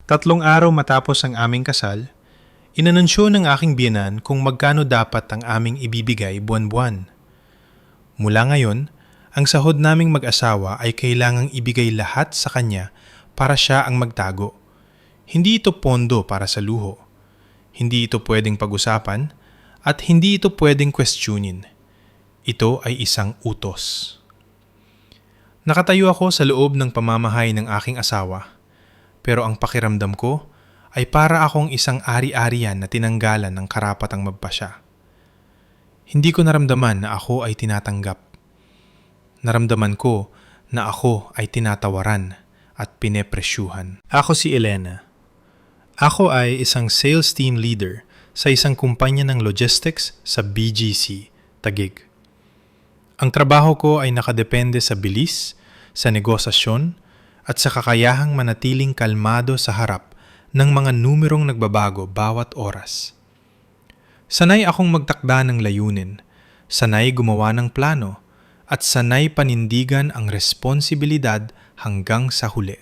3 araw matapos ang aming kasal, inanunsyo ng aking biyenan kung magkano dapat ang aming ibibigay buwan-buwan. Mula ngayon, ang sahod naming mag-asawa ay kailangang ibigay lahat sa kanya para siya ang magtago. Hindi ito pondo para sa luho. Hindi ito pwedeng pag-usapan at hindi ito pwedeng questionin. Ito ay isang utos. Nakatayo ako sa loob ng pamamahay ng aking asawa, pero ang pakiramdam ko ay para akong isang ari-arian na tinanggalan ng karapatang magpasya. Hindi ko naramdaman na ako ay tinatanggap. Naramdaman ko na ako ay tinatawaran at pinepresyuhan. Ako si Elena. Ako ay isang sales team leader sa isang kumpanya ng logistics sa BGC, Taguig. Ang trabaho ko ay nakadepende sa bilis, sa negosasyon, at sa kakayahang manatiling kalmado sa harap ng mga numerong nagbabago bawat oras. Sanay akong magtakda ng layunin, sanay gumawa ng plano, at sanay panindigan ang responsibilidad hanggang sa huli.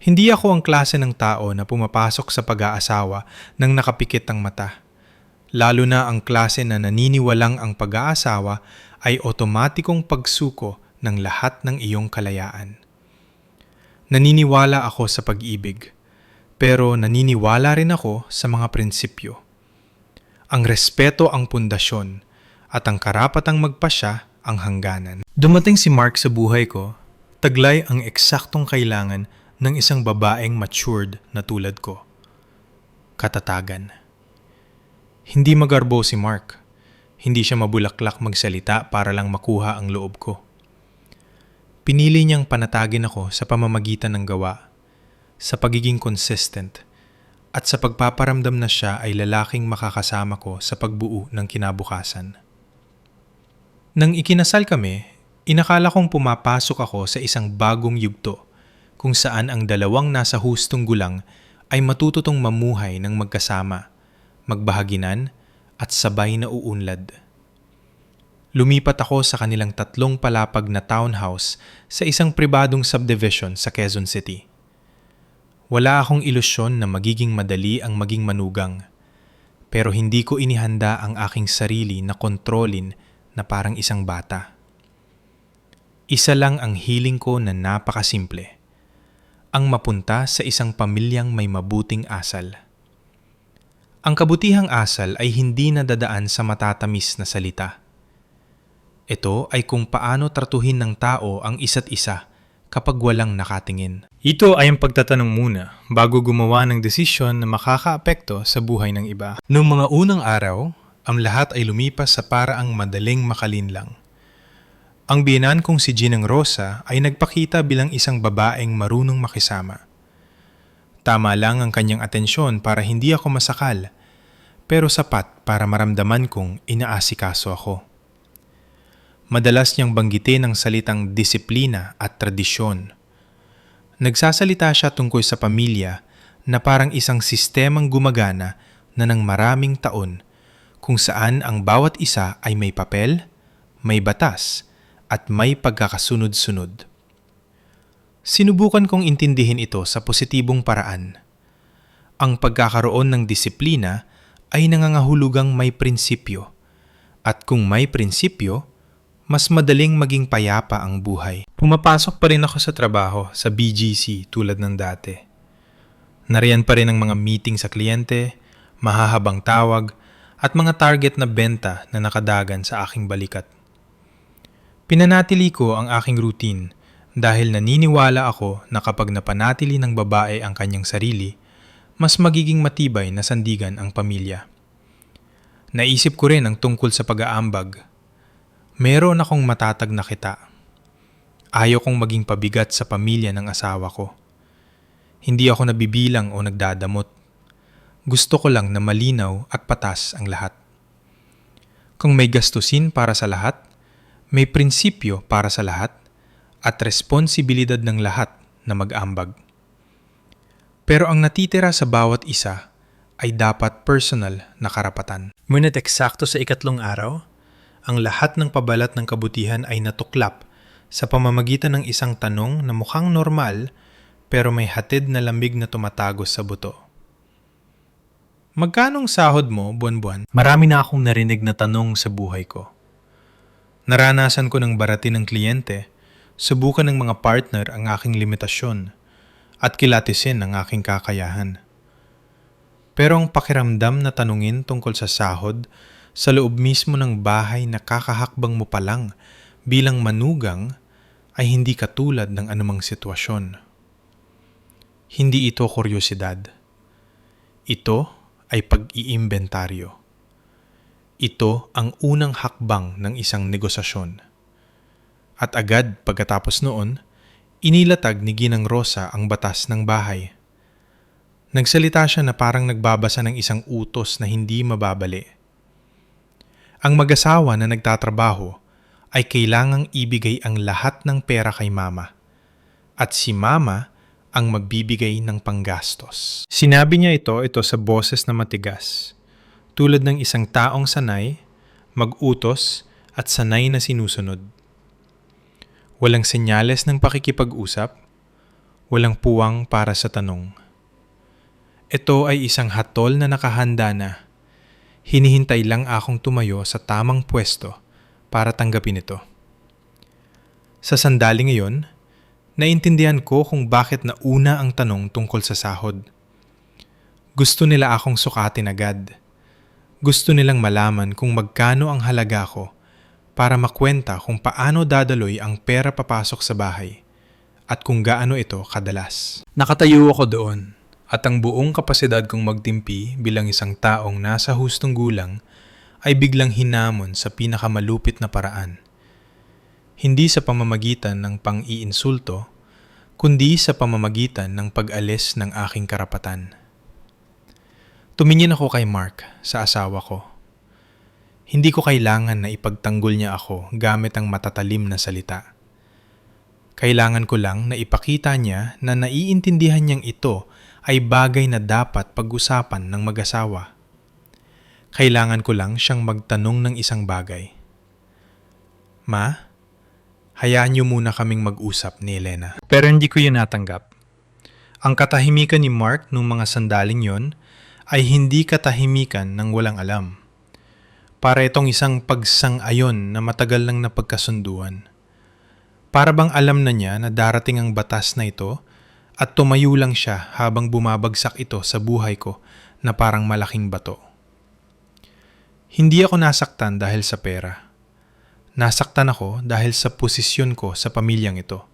Hindi ako ang klase ng tao na pumapasok sa pag-aasawa nang nakapikit ang mata. Lalo na ang klase na naniniwalang ang pag-aasawa ay otomatikong pagsuko ng lahat ng iyong kalayaan. Naniniwala ako sa pag-ibig, pero naniniwala rin ako sa mga prinsipyo. Ang respeto ang pundasyon at ang karapatang magpasya ang hangganan. Dumating si Mark sa buhay ko, taglay ang eksaktong kailangan ng isang babaeng matured na tulad ko. Katatagan. Hindi magarbo si Mark. Hindi siya mabulaklak magsalita para lang makuha ang loob ko. Pinili niyang panatagin ako sa pamamagitan ng gawa, sa pagiging consistent, at sa pagpaparamdam na siya ay lalaking makakasama ko sa pagbuo ng kinabukasan. Nang ikinasal kami, inakala kong pumapasok ako sa isang bagong yugto kung saan ang dalawang nasa hustong gulang ay matututong mamuhay ng magkasama, magbahaginan at sabay na uunlad. Lumipat ako sa kanilang 3 palapag na townhouse sa isang pribadong subdivision sa Quezon City. Wala akong ilusyon na magiging madali ang maging manugang, pero hindi ko inihanda ang aking sarili na kontrolin na parang isang bata. Isa lang ang hiling ko na napakasimple, ang mapunta sa isang pamilyang may mabuting asal. Ang kabutihang asal ay hindi nadadaan sa matatamis na salita. Ito ay kung paano tratuhin ng tao ang isa't isa kapag walang nakatingin. Ito ay ang pagtatanong muna bago gumawa ng desisyon na makakaapekto sa buhay ng iba. Noong mga unang araw, ang lahat ay lumipas sa paraang madaling makalinlang. Ang biyenan kong si Ginang Rosa ay nagpakita bilang isang babaeng marunong makisama. Tama lang ang kanyang atensyon para hindi ako masakal, pero sapat para maramdaman kong inaasikaso ako. Madalas niyang banggitin ang salitang disiplina at tradisyon. Nagsasalita siya tungkol sa pamilya na parang isang sistemang gumagana na ng maraming taon kung saan ang bawat isa ay may papel, may batas, at may pagkakasunod-sunod. Sinubukan kong intindihin ito sa positibong paraan. Ang pagkakaroon ng disiplina ay nangangahulugang may prinsipyo, at kung may prinsipyo, mas madaling maging payapa ang buhay. Pumapasok pa rin ako sa trabaho sa BGC tulad ng dati. Nariyan pa rin ang mga meeting sa kliyente, mahahabang tawag, at mga target na benta na nakadagan sa aking balikat. Pinanatili ko ang aking routine dahil naniniwala ako na kapag napanatili ng babae ang kanyang sarili, mas magiging matibay na sandigan ang pamilya. Naisip ko rin ang tungkol sa pag-aambag. Meron akong matatag na kita. Ayaw kong maging pabigat sa pamilya ng asawa ko. Hindi ako nabibilang o nagdadamot. Gusto ko lang na malinaw at patas ang lahat. Kung may gastusin para sa lahat, may prinsipyo para sa lahat, at responsibilidad ng lahat na mag-ambag. Pero ang natitira sa bawat isa ay dapat personal na karapatan. Ngunit eksakto sa 3 araw, ang lahat ng pabalat ng kabutihan ay natuklap sa pamamagitan ng isang tanong na mukhang normal pero may hatid na lamig na tumatagos sa buto. Magkanong sahod mo buwan-buwan? Marami na akong narinig na tanong sa buhay ko. Naranasan ko ng baratin ng kliyente, subukan ng mga partner ang aking limitasyon, at kilatisin ang aking kakayahan. Pero ang pakiramdam na tanungin tungkol sa sahod sa loob mismo ng bahay na kakahakbang mo pa lang bilang manugang ay hindi katulad ng anumang sitwasyon. Hindi ito kuryosidad. Ito ay pag-iimbentaryo. Ito ang unang hakbang ng isang negosasyon. At agad pagkatapos noon, inilatag ni Ginang Rosa ang batas ng bahay. Nagsalita siya na parang nagbabasa ng isang utos na hindi mababali. Ang mag-asawa na nagtatrabaho ay kailangang ibigay ang lahat ng pera kay mama. At si mama ang magbibigay ng panggastos. Sinabi niya ito sa boses na matigas. Tulad ng isang taong sanay, mag-utos at sanay na sinusunod. Walang senyales ng pakikipag-usap, walang puwang para sa tanong. Ito ay isang hatol na nakahanda na. Hinihintay lang akong tumayo sa tamang pwesto para tanggapin ito. Sa sandali ngayon, naintindihan ko kung bakit nauna ang tanong tungkol sa sahod. Gusto nila akong sukatin agad. Gusto nilang malaman kung magkano ang halaga ko para makwenta kung paano dadaloy ang pera papasok sa bahay at kung gaano ito kadalas. Nakatayo ako doon at ang buong kapasidad kong magtimpi bilang isang taong nasa hustong gulang ay biglang hinamon sa pinakamalupit na paraan. Hindi sa pamamagitan ng pang-iinsulto, kundi sa pamamagitan ng pag-alis ng aking karapatan. Tumingin ako kay Mark, sa asawa ko. Hindi ko kailangan na ipagtanggol niya ako gamit ang matatalim na salita. Kailangan ko lang na ipakita niya na naiintindihan niyang ito ay bagay na dapat pag-usapan ng mag-asawa. Kailangan ko lang siyang magtanong ng isang bagay. Ma, hayaan niyo muna kaming mag-usap ni Elena. Pero hindi ko yun natanggap. Ang katahimikan ni Mark nung mga sandaling yon ay hindi katahimikan ng walang alam. Para itong isang pagsang-ayon na matagal lang napagkasunduan. Para bang alam na niya na darating ang batas na ito at tumayo lang siya habang bumabagsak ito sa buhay ko na parang malaking bato. Hindi ako nasaktan dahil sa pera. Nasaktan ako dahil sa posisyon ko sa pamilyang ito.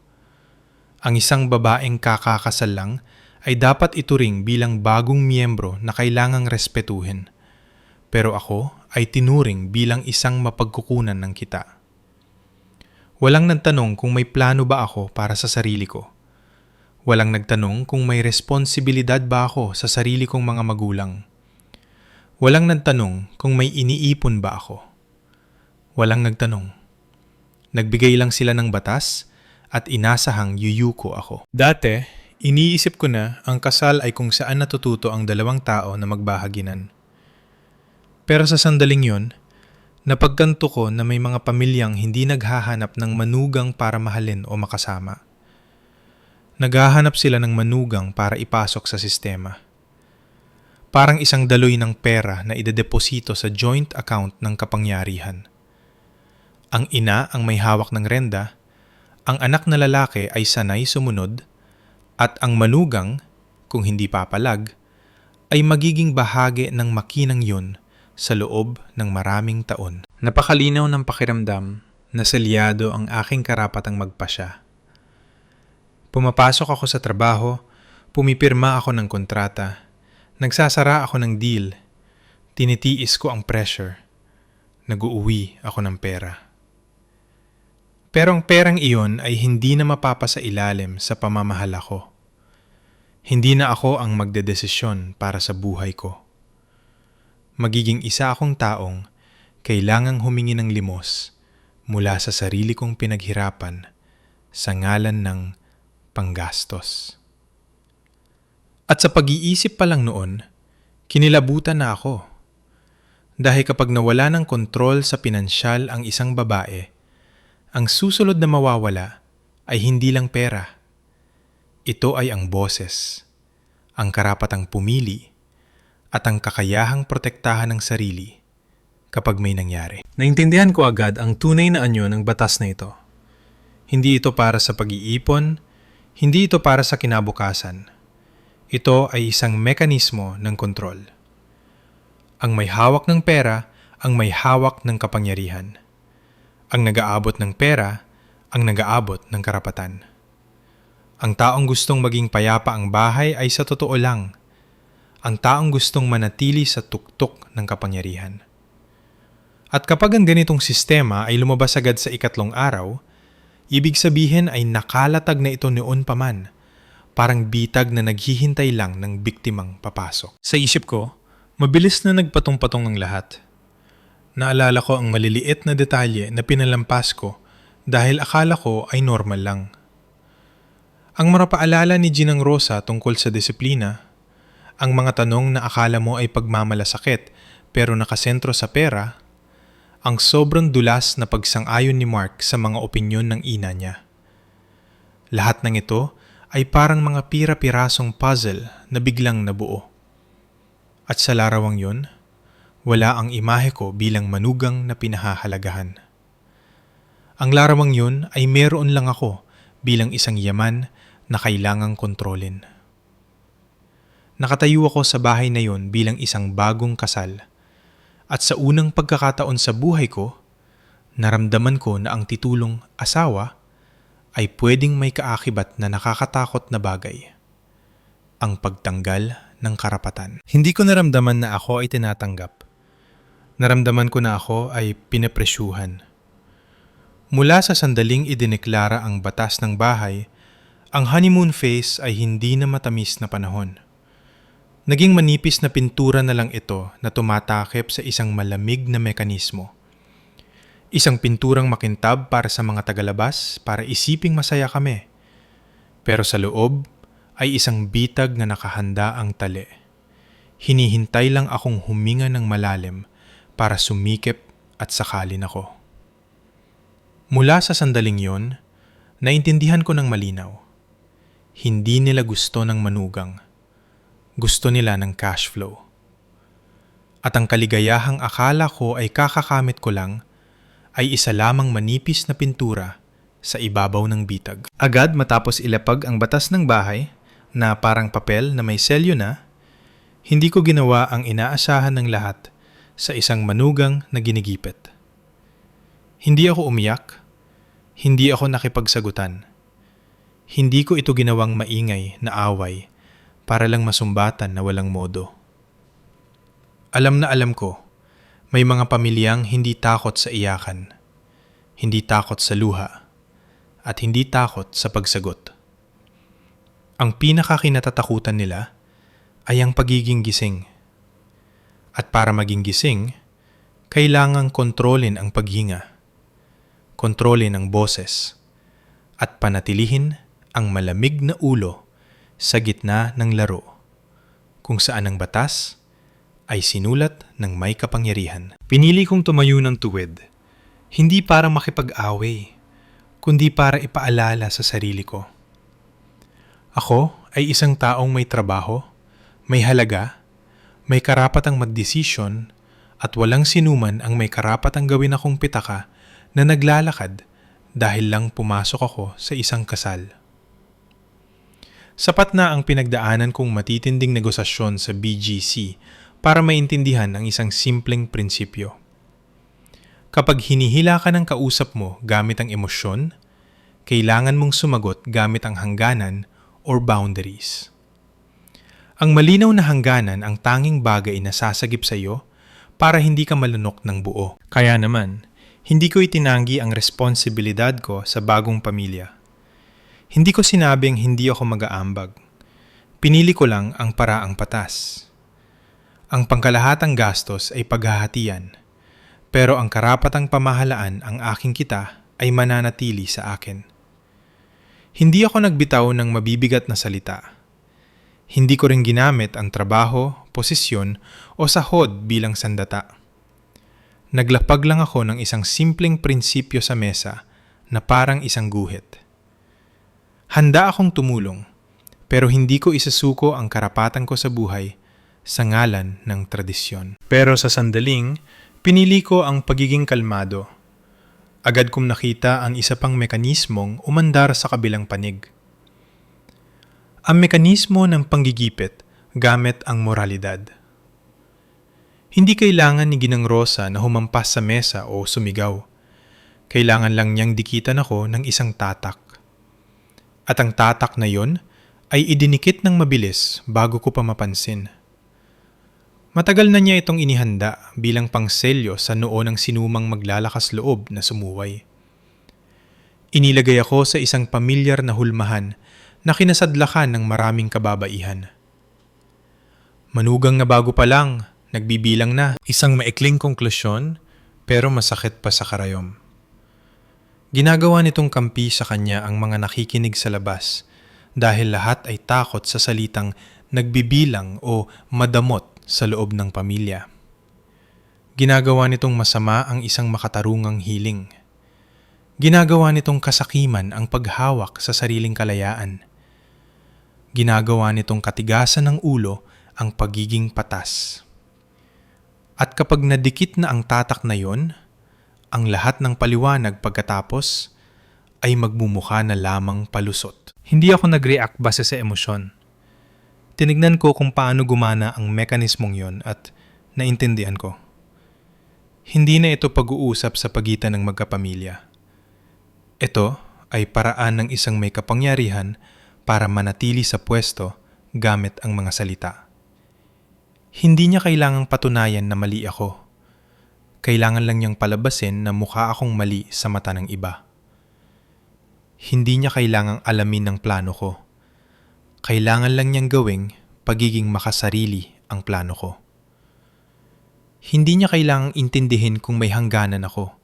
Ang isang babaeng kakakasal lang ay dapat ituring bilang bagong miyembro na kailangang respetuhin. Pero ako ay tinuring bilang isang mapagkukunan ng kita. Walang nagtanong kung may plano ba ako para sa sarili ko. Walang nagtanong kung may responsibilidad ba ako sa sarili kong mga magulang. Walang nagtanong kung may iniipon ba ako. Walang nagtanong. Nagbigay lang sila ng batas at inasahang yuyuko ako. Dati, iniisip ko na ang kasal ay kung saan natututo ang dalawang tao na magbahaginan. Pero sa sandaling yon, napagkanto ko na may mga pamilyang hindi naghahanap ng manugang para mahalin o makasama. Naghahanap sila ng manugang para ipasok sa sistema. Parang isang daloy ng pera na idedeposito sa joint account ng kapangyarihan. Ang ina ang may hawak ng renda, ang anak na lalaki ay sanay sumunod, at ang manugang, kung hindi papalag, ay magiging bahagi ng makinang yun sa loob ng maraming taon. Napakalinaw ng pakiramdam na selyado ang aking karapatang magpasya. Pumapasok ako sa trabaho, pumipirma ako ng kontrata, nagsasara ako ng deal, tinitiis ko ang pressure, nag-uuwi ako ng pera. Pero ang perang iyon ay hindi na mapapasailalim sa pamamahal ako. Hindi na ako ang magdedesisyon para sa buhay ko. Magiging isa akong taong kailangang humingi ng limos mula sa sarili kong pinaghirapan sa ngalan ng panggastos. At sa pag-iisip pa lang noon, kinilabutan na ako. Dahil kapag nawala ng kontrol sa pinansyal ang isang babae, ang susunod na mawawala ay hindi lang pera. Ito ay ang boses, ang karapatang pumili, at ang kakayahang protektahan ng sarili kapag may nangyari. Naintindihan ko agad ang tunay na anyo ng batas na ito. Hindi ito para sa pag-iipon, hindi ito para sa kinabukasan. Ito ay isang mekanismo ng kontrol. Ang may hawak ng pera, ang may hawak ng kapangyarihan. Ang nag-aabot ng pera, ang nag-aabot ng karapatan. Ang taong gustong maging payapa ang bahay ay sa totoo lang. Ang taong gustong manatili sa tuktok ng kapangyarihan. At kapag ang ganitong sistema ay lumabas agad sa ikatlong araw, ibig sabihin ay nakalatag na ito noon pa man, parang bitag na naghihintay lang ng biktimang papasok. Sa isip ko, mabilis na nagpatong-patong ang lahat. Naalala ko ang maliliit na detalye na pinalampas ko dahil akala ko ay normal lang. Ang marapaalala ni Ginang Rosa tungkol sa disiplina, ang mga tanong na akala mo ay pagmamalasakit pero nakasentro sa pera, ang sobrang dulas na pagsang-ayon ni Mark sa mga opinyon ng ina niya. Lahat ng ito ay parang mga pira-pirasong puzzle na biglang nabuo. At sa larawang yun, wala ang imahe ko bilang manugang na pinahahalagahan. Ang larawang yun ay meron lang ako bilang isang yaman na kailangang kontrolin. Nakatayo ako sa bahay na yun bilang isang bagong kasal. At sa unang pagkakataon sa buhay ko, naramdaman ko na ang titulong asawa ay pwedeng may kaakibat na nakakatakot na bagay. Ang pagtanggal ng karapatan. Hindi ko naramdaman na ako ay tinatanggap. Naramdaman ko na ako ay pinapresyuhan. Mula sa sandaling idineklara ang batas ng bahay, ang honeymoon phase ay hindi na matamis na panahon. Naging manipis na pintura na lang ito na tumatakip sa isang malamig na mekanismo. Isang pinturang makintab para sa mga tagalabas para isiping masaya kami. Pero sa loob ay isang bitag na nakahanda ang tali. Hinihintay lang akong huminga ng malalim para sumikip at sakalin ako. Mula sa sandaling yon, naintindihan ko ng malinaw. Hindi nila gusto ng manugang. Gusto nila ng cash flow. At ang kaligayahang akala ko ay kakakamit ko lang ay isa lamang manipis na pintura sa ibabaw ng bitag. Agad matapos ilapag ang batas ng bahay na parang papel na may selyo na, hindi ko ginawa ang inaasahan ng lahat sa isang manugang na ginigipit. Hindi ako umiyak, hindi ako nakipagsagutan. Hindi ko ito ginawang maingay na away para lang masumbatan na walang modo. Alam na alam ko, may mga pamilyang hindi takot sa iyakan, hindi takot sa luha, at hindi takot sa pagsagot. Ang pinakakinatatakutan nila ay ang pagiging gising. At para maging gising, kailangang kontrolin ang paghinga, kontrolin ang boses, at panatilihin ang malamig na ulo sa gitna ng laro, kung saan ang batas ay sinulat ng may kapangyarihan. Pinili kong tumayo ng tuwid, hindi para makipag-away, kundi para ipaalala sa sarili ko. Ako ay isang taong may trabaho, may halaga, may karapatang magdesisyon, at walang sinuman ang may karapatang gawin akong pitaka na naglalakad dahil lang pumasok ako sa isang kasal. Sapat na ang pinagdaanan kong matitinding negosasyon sa BGC para maintindihan ang isang simpleng prinsipyo. Kapag hinihila ka ng kausap mo gamit ang emosyon, kailangan mong sumagot gamit ang hangganan or boundaries. Ang malinaw na hangganan ang tanging bagay na sasagip sa iyo para hindi ka malunok ng buo. Kaya naman, hindi ko itinanggi ang responsibilidad ko sa bagong pamilya. Hindi ko sinabing hindi ako mag-aambag. Pinili ko lang ang paraang patas. Ang pangkalahatang gastos ay paghahatian, pero ang karapatang pamahalaan ang aking kita ay mananatili sa akin. Hindi ako nagbitaw ng mabibigat na salita. Hindi ko rin ginamit ang trabaho, posisyon o sahod bilang sandata. Naglapag lang ako ng isang simpleng prinsipyo sa mesa na parang isang guhit. Handa akong tumulong, pero hindi ko isasuko ang karapatan ko sa buhay sa ngalan ng tradisyon. Pero sa sandaling, pinili ko ang pagiging kalmado. Agad kong nakita ang isa pang mekanismong umandar sa kabilang panig. Ang mekanismo ng panggigipit gamit ang moralidad. Hindi kailangan ni Ginang Rosa na humampas sa mesa o sumigaw. Kailangan lang niyang dikitan ako ng isang tatak. At ang tatak na yon ay idinikit ng mabilis bago ko pa mapansin. Matagal na niya itong inihanda bilang pangselyo sa noo ng sinumang maglalakas loob na sumuway. Inilagay ako sa isang pamilyar na hulmahan na kinasadlakan ng maraming kababaihan. Manugang na bago pa lang, nagbibilang na. Isang maikling konklusyon, pero masakit pa sa karayom. Ginagawa nitong kampi sa kanya ang mga nakikinig sa labas dahil lahat ay takot sa salitang nagbibilang o madamot sa loob ng pamilya. Ginagawa nitong masama ang isang makatarungang hiling. Ginagawa nitong kasakiman ang paghawak sa sariling kalayaan. Ginagawa nitong katigasan ng ulo ang pagiging patas. At kapag nadikit na ang tatak na yon, ang lahat ng paliwanag pagkatapos ay magmumukha na lamang palusot. Hindi ako nag-react base sa emosyon. Tinignan ko kung paano gumana ang mekanismong yon at naintindihan ko. Hindi na ito pag-uusap sa pagitan ng magkapamilya. Ito ay paraan ng isang may kapangyarihan para manatili sa pwesto gamit ang mga salita. Hindi niya kailangang patunayan na mali ako. Kailangan lang niyang palabasin na mukha akong mali sa mata ng iba. Hindi niya kailangang alamin ng plano ko. Kailangan lang niyang gawing pagiging makasarili ang plano ko. Hindi niya kailangang intindihin kung may hangganan ako.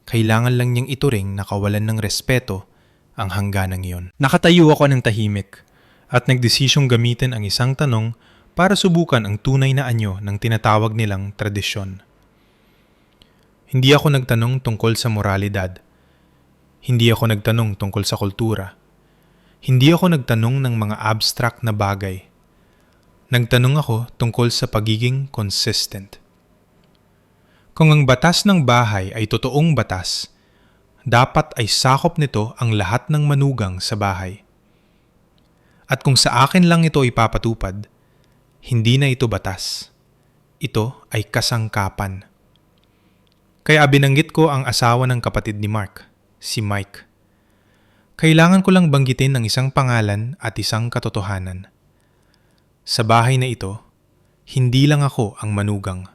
Kailangan lang niyang ituring na kawalan ng respeto ang hangganan iyon. Nakatayo ako ng tahimik at nagdesisyong gamitin ang isang tanong para subukan ang tunay na anyo ng tinatawag nilang tradisyon. Hindi ako nagtanong tungkol sa moralidad. Hindi ako nagtanong tungkol sa kultura. Hindi ako nagtanong ng mga abstract na bagay. Nagtanong ako tungkol sa pagiging consistent. Kung ang batas ng bahay ay totoong batas, dapat ay sakop nito ang lahat ng manugang sa bahay. At kung sa akin lang ito ipapatupad, hindi na ito batas. Ito ay kasangkapan. Kaya binanggit ko ang asawa ng kapatid ni Mark, si Mike. Kailangan ko lang banggitin ng isang pangalan at isang katotohanan. Sa bahay na ito, hindi lang ako ang manugang.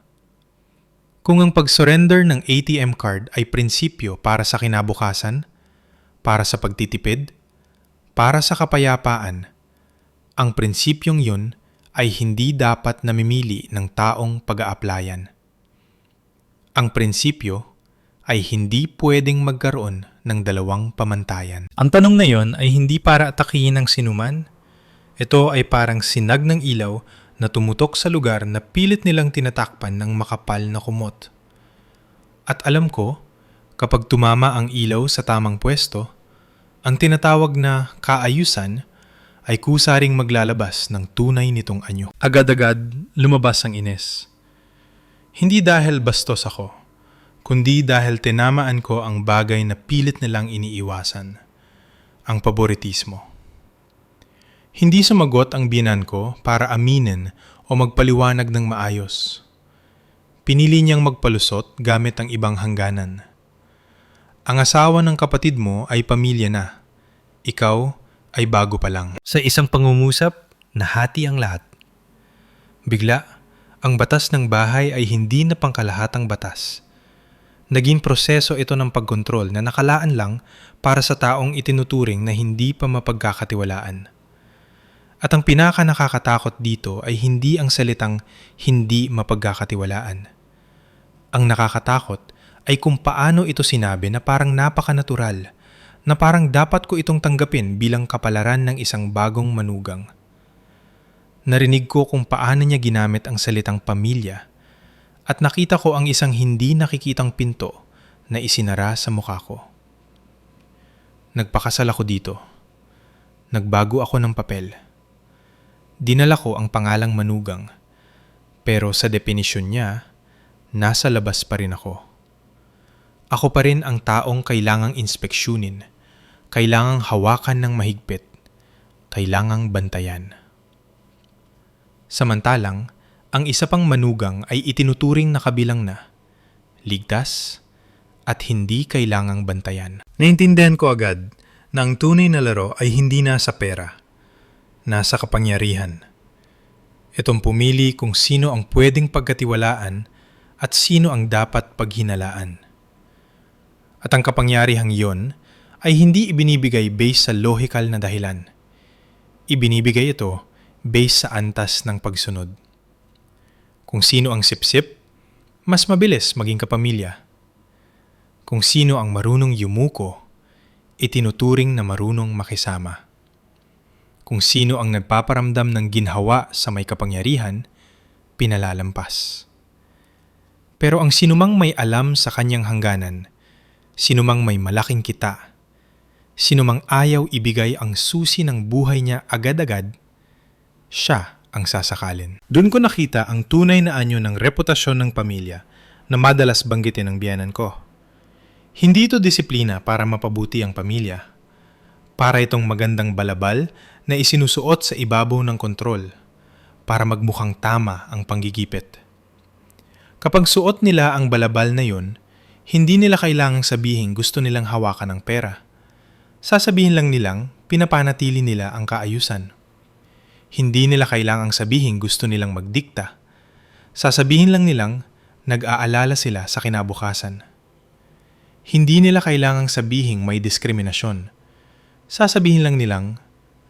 Kung ang pag-surrender ng ATM card ay prinsipyo para sa kinabukasan, para sa pagtitipid, para sa kapayapaan, ang prinsipyong yun ay hindi dapat namimili ng taong pag-aaplayan. Ang prinsipyo ay hindi pwedeng magkaroon ng dalawang pamantayan. Ang tanong na yon ay hindi para atakihin ng sinuman. Ito ay parang sinag ng ilaw na tumutok sa lugar na pilit nilang tinatakpan ng makapal na kumot. At alam ko, kapag tumama ang ilaw sa tamang pwesto, ang tinatawag na kaayusan ay kusaring maglalabas ng tunay nitong anyo. Agad-agad lumabas ang ines. Hindi dahil bastos ako, kundi dahil tinamaan ko ang bagay na pilit nilang iniiwasan, ang paboritismo. Hindi sumagot ang biyenan ko para aminin o magpaliwanag ng maayos. Pinili niyang magpalusot gamit ang ibang hangganan. Ang asawa ng kapatid mo ay pamilya na. Ikaw ay bago pa lang. Sa isang pangungusap, nahati ang lahat. Bigla, ang batas ng bahay ay hindi na pangkalahatang batas. Naging proseso ito ng pagkontrol na nakalaan lang para sa taong itinuturing na hindi pa mapagkakatiwalaan. At ang pinaka nakakatakot dito ay hindi ang salitang hindi mapagkakatiwalaan. Ang nakakatakot ay kung paano ito sinabi na parang napakanatural, na parang dapat ko itong tanggapin bilang kapalaran ng isang bagong manugang. Narinig ko kung paano niya ginamit ang salitang pamilya at nakita ko ang isang hindi nakikitang pinto na isinara sa mukha ko. Nagpakasal ako dito. nagbago ako ng papel. Dinala ko ang pangalang Manugang, pero sa definisyon niya, nasa labas pa rin ako. Ako pa rin ang taong kailangang inspeksyunin, kailangang hawakan ng mahigpit, kailangang bantayan. Samantalang, ang isa pang manugang ay itinuturing na kabilang na, ligtas at hindi kailangang bantayan. Naintindihan ko agad na ang tunay na laro ay hindi nasa pera, nasa kapangyarihan. Itong pumili kung sino ang pwedeng pagkatiwalaan at sino ang dapat paghinalaan. At ang kapangyarihang iyon ay hindi ibinibigay based sa logical na dahilan. Ibinibigay ito based sa antas ng pagsunod. Kung sino ang sipsip, mas mabilis maging kapamilya. Kung sino ang marunong yumuko, itinuturing na marunong makisama. Kung sino ang nagpaparamdam ng ginhawa sa may kapangyarihan, pinalalampas. Pero ang sinumang may alam sa kanyang hangganan, sinumang may malaking kita, sinumang ayaw ibigay ang susi ng buhay niya agad-agad, siya ang sasakalin. Doon ko nakita ang tunay na anyo ng reputasyon ng pamilya na madalas banggitin ng biyanan ko. Hindi ito disiplina para mapabuti ang pamilya. Para itong magandang balabal na isinusuot sa ibabaw ng kontrol para magmukhang tama ang panggigipit. Kapag suot nila ang balabal na yon, hindi nila kailangang sabihin gusto nilang hawakan ng pera. Sasabihin lang nilang pinapanatili nila ang kaayusan. Hindi nila kailangang sabihin gusto nilang magdikta. Sasabihin lang nilang nag-aalala sila sa kinabukasan. Hindi nila kailangang sabihin may diskriminasyon. Sasabihin lang nilang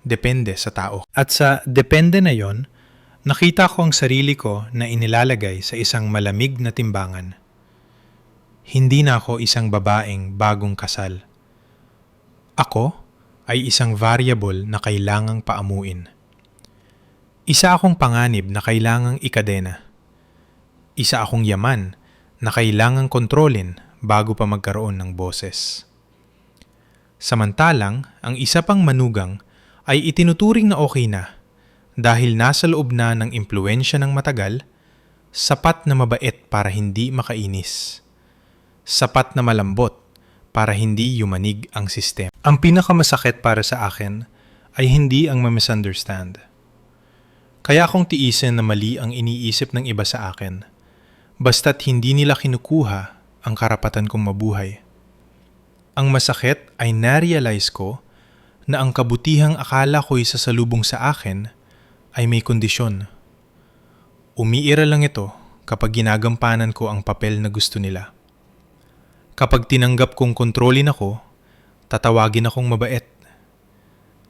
depende sa tao. At sa depende na yon, nakita ko ang sarili ko na inilalagay sa isang malamig na timbangan. Hindi na ako isang babaeng bagong kasal. Ako ay isang variable na kailangang paamuin. Isa akong panganib na kailangang ikadena. Isa akong yaman na kailangang kontrolin bago pa magkaroon ng boses. Samantalang, ang isa pang manugang ay itinuturing na okay na dahil nasa loob na ng impluwensya ng matagal, sapat na mabait para hindi makainis, sapat na malambot para hindi yumanig ang sistema. Ang pinakamasakit para sa akin ay hindi ang ma-misunderstand. Kaya akong tiisin na mali ang iniisip ng iba sa akin, basta't hindi nila kinukuha ang karapatan kong mabuhay. Ang masakit ay na-realize ko na ang kabutihang akala ko'y sasalubong sa akin ay may kondisyon. Umiira lang ito kapag ginagampanan ko ang papel na gusto nila. Kapag tinanggap kong kontrolin ako, tatawagin akong mabait.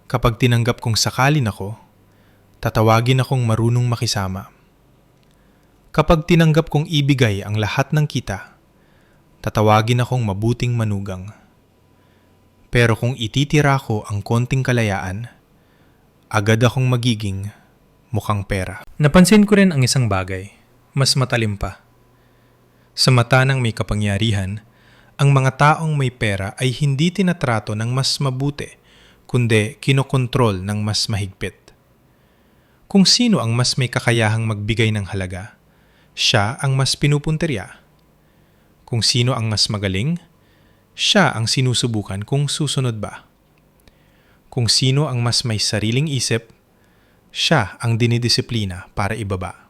Kapag tinanggap kong sakalin ako, tatawagin akong marunong makisama. Kapag tinanggap kong ibigay ang lahat ng kita, tatawagin akong mabuting manugang. Pero kung ititira ko ang konting kalayaan, agad akong magiging mukhang pera. Napansin ko rin ang isang bagay, mas matalim pa. Sa mata ng may kapangyarihan, ang mga taong may pera ay hindi tinatrato ng mas mabuti, kundi kinokontrol ng mas mahigpit. Kung sino ang mas may kakayahang magbigay ng halaga, siya ang mas pinupunterya. Kung sino ang mas magaling, siya ang sinusubukan kung susunod ba. Kung sino ang mas may sariling isip, siya ang dinidisiplina para ibaba.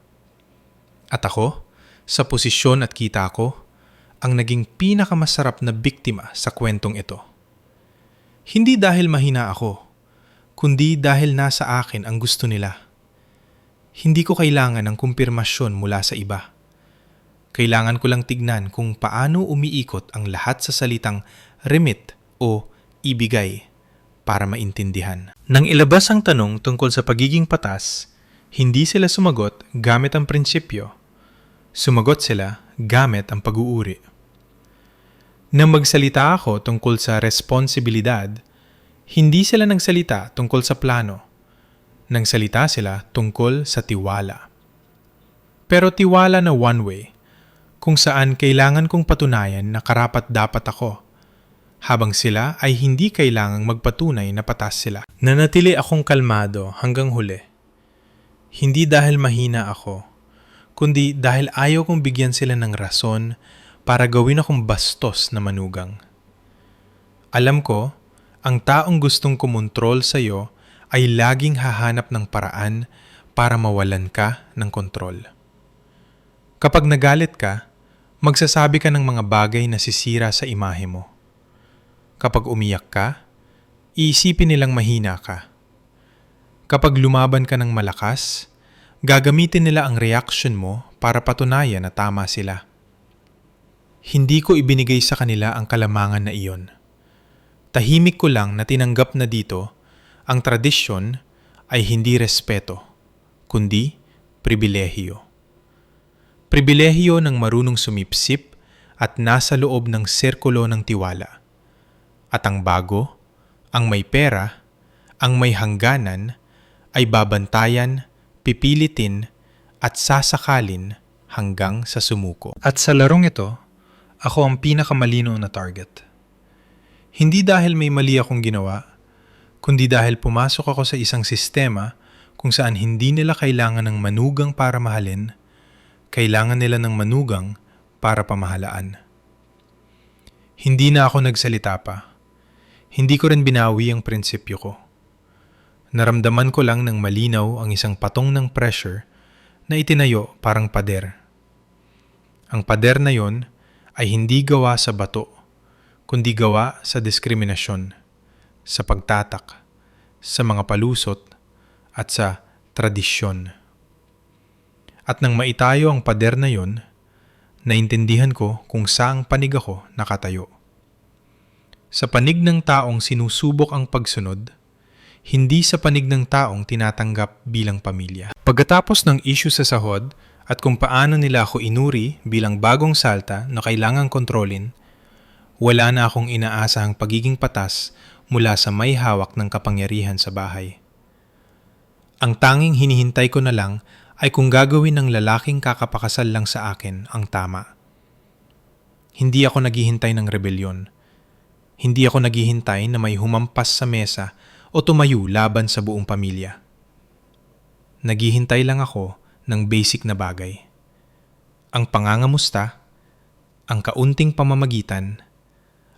At ako, sa posisyon at kita ko, ang naging pinakamasarap na biktima sa kwentong ito. Hindi dahil mahina ako, kundi dahil nasa akin ang gusto nila. Hindi ko kailangan ng kumpirmasyon mula sa iba. Kailangan ko lang tignan kung paano umiikot ang lahat sa salitang remit o ibigay para maintindihan. Nang ilabas ang tanong tungkol sa pagiging patas, hindi sila sumagot gamit ang prinsipyo. Sumagot sila gamit ang pag-uuri. Nang magsalita ako tungkol sa responsibilidad, hindi sila nagsalita tungkol sa plano. Nagsalita sila tungkol sa tiwala. Pero tiwala na one way, kung saan kailangan kong patunayan na karapat-dapat ako. habang sila ay hindi kailangang magpatunay na patas sila. Nanatili akong kalmado hanggang huli. Hindi dahil mahina ako, kundi dahil ayaw kong bigyan sila ng rason para gawin akong bastos na manugang. Alam ko, ang taong gustong kumontrol sa iyo ay laging hahanap ng paraan para mawalan ka ng kontrol. Kapag nagalit ka, magsasabi ka ng mga bagay na sisira sa imahe mo. Kapag umiyak ka, iisipin nilang mahina ka. Kapag lumaban ka ng malakas, gagamitin nila ang reaksyon mo para patunayan na tama sila. Hindi ko ibinigay sa kanila ang kalamangan na iyon. Tahimik ko lang na tinanggap na dito, ang tradisyon ay hindi respeto, kundi pribilehiyo. Pribilehiyo ng marunong sumipsip at nasa loob ng sirkulo ng tiwala. At ang bago, ang may pera, ang may hangganan, ay babantayan, pipilitin, at sasakalin hanggang sa sumuko. At sa larong ito, ako ang pinakamalino na target. Hindi dahil may mali akong ginawa, kundi dahil pumasok ako sa isang sistema kung saan hindi nila kailangan ng manugang para mahalin, kailangan nila ng manugang para pamahalaan. Hindi na ako nagsalita pa. Hindi ko rin binawi ang prinsipyo ko. Naramdaman ko lang ng malinaw ang isang patong ng pressure na itinayo parang pader. Ang pader na yon ay hindi gawa sa bato, kundi gawa sa diskriminasyon, sa pagtatak, sa mga palusot, at sa tradisyon. At nang maitayo ang pader na yon, naintindihan ko kung saang panig ako nakatayo. Sa panig ng taong sinusubok ang pagsunod, hindi sa panig ng taong tinatanggap bilang pamilya. Pagkatapos ng issue sa sahod at kung paano nila ako inuri bilang bagong salta na kailangang kontrolin, wala na akong inaasahang pagiging patas mula sa may hawak ng kapangyarihan sa bahay. Ang tanging hinihintay ko na lang ay kung gagawin ng lalaking kakapakasal lang sa akin ang tama. Hindi ako naghihintay ng rebelyon. Hindi ako naghihintay na may humampas sa mesa o tumayo laban sa buong pamilya. Naghihintay lang ako ng basic na bagay. Ang pangangamusta, ang kaunting pamamagitan,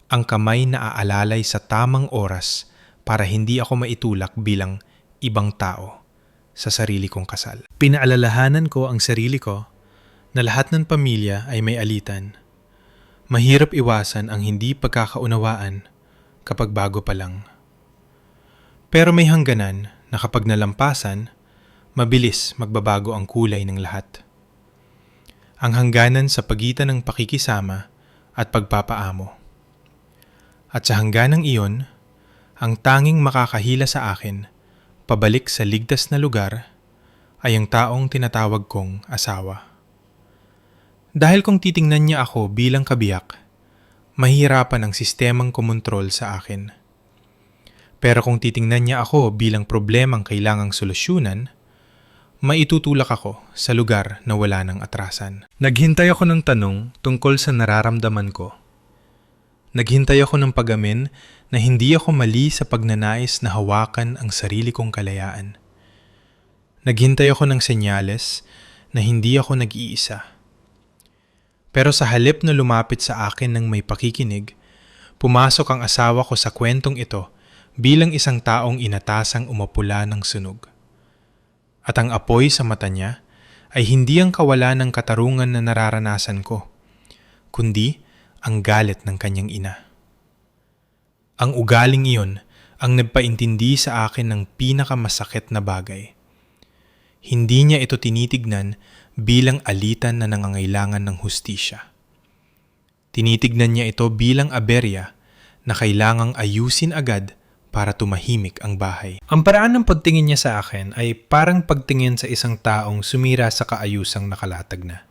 ang kamay na aalalay sa tamang oras para hindi ako maitulak bilang ibang tao sa sarili kong kasal. Pinaalalahanan ko ang sarili ko na lahat ng pamilya ay may alitan. Mahirap iwasan ang hindi pagkakaunawaan kapag bago pa lang. Pero may hangganan na kapag nalampasan, mabilis magbabago ang kulay ng lahat. Ang hangganan sa pagitan ng pakikisama at pagpapaamo. At sa hangganang iyon, ang tanging makakahila sa akin, pabalik sa ligtas na lugar, ay ang taong tinatawag kong asawa. Dahil kung titingnan niya ako bilang kabiyak, mahihirapan ang sistemang kumontrol sa akin. Pero kung titingnan niya ako bilang problemang kailangang solusyonan, maitutulak ako sa lugar na wala ng atrasan. Naghintay ako ng tanong tungkol sa nararamdaman ko. Naghintay ako ng pagamin na hindi ako mali sa pagnanais na hawakan ang sarili kong kalayaan. Naghintay ako ng senyales na hindi ako nag-iisa. Pero sa halip na lumapit sa akin ng may pakikinig, pumasok ang asawa ko sa kwentong ito bilang isang taong inatasang umapula ng sunog. At ang apoy sa mata niya ay hindi ang kawalan ng katarungan na nararanasan ko, kundi ang galit ng kanyang ina. Ang ugaling iyon ang nagpaintindi sa akin ng pinakamasakit na bagay. Hindi niya ito tinitignan bilang alitan na nangangailangan ng hustisya. Tinitignan niya ito bilang aberya na kailangang ayusin agad para tumahimik ang bahay. Ang paraan ng pagtingin niya sa akin ay parang pagtingin sa isang taong sumira sa kaayusang nakalatag na.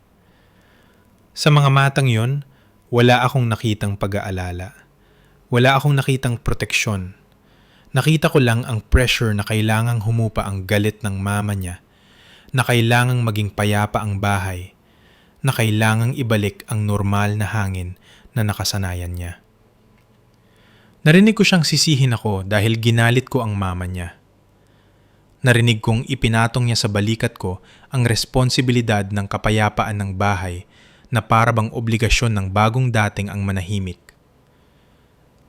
Sa mga matang yon, wala akong nakitang pag-aalala. Wala akong nakitang proteksyon. Nakita ko lang ang pressure na kailangang humupa ang galit ng mama niya, na kailangang maging payapa ang bahay, na kailangang ibalik ang normal na hangin na nakasanayan niya. Narinig ko siyang sisihin ako dahil ginalit ko ang mama niya. Narinig kong ipinatong niya sa balikat ko ang responsibilidad ng kapayapaan ng bahay na para bang obligasyon ng bagong dating ang manahimik.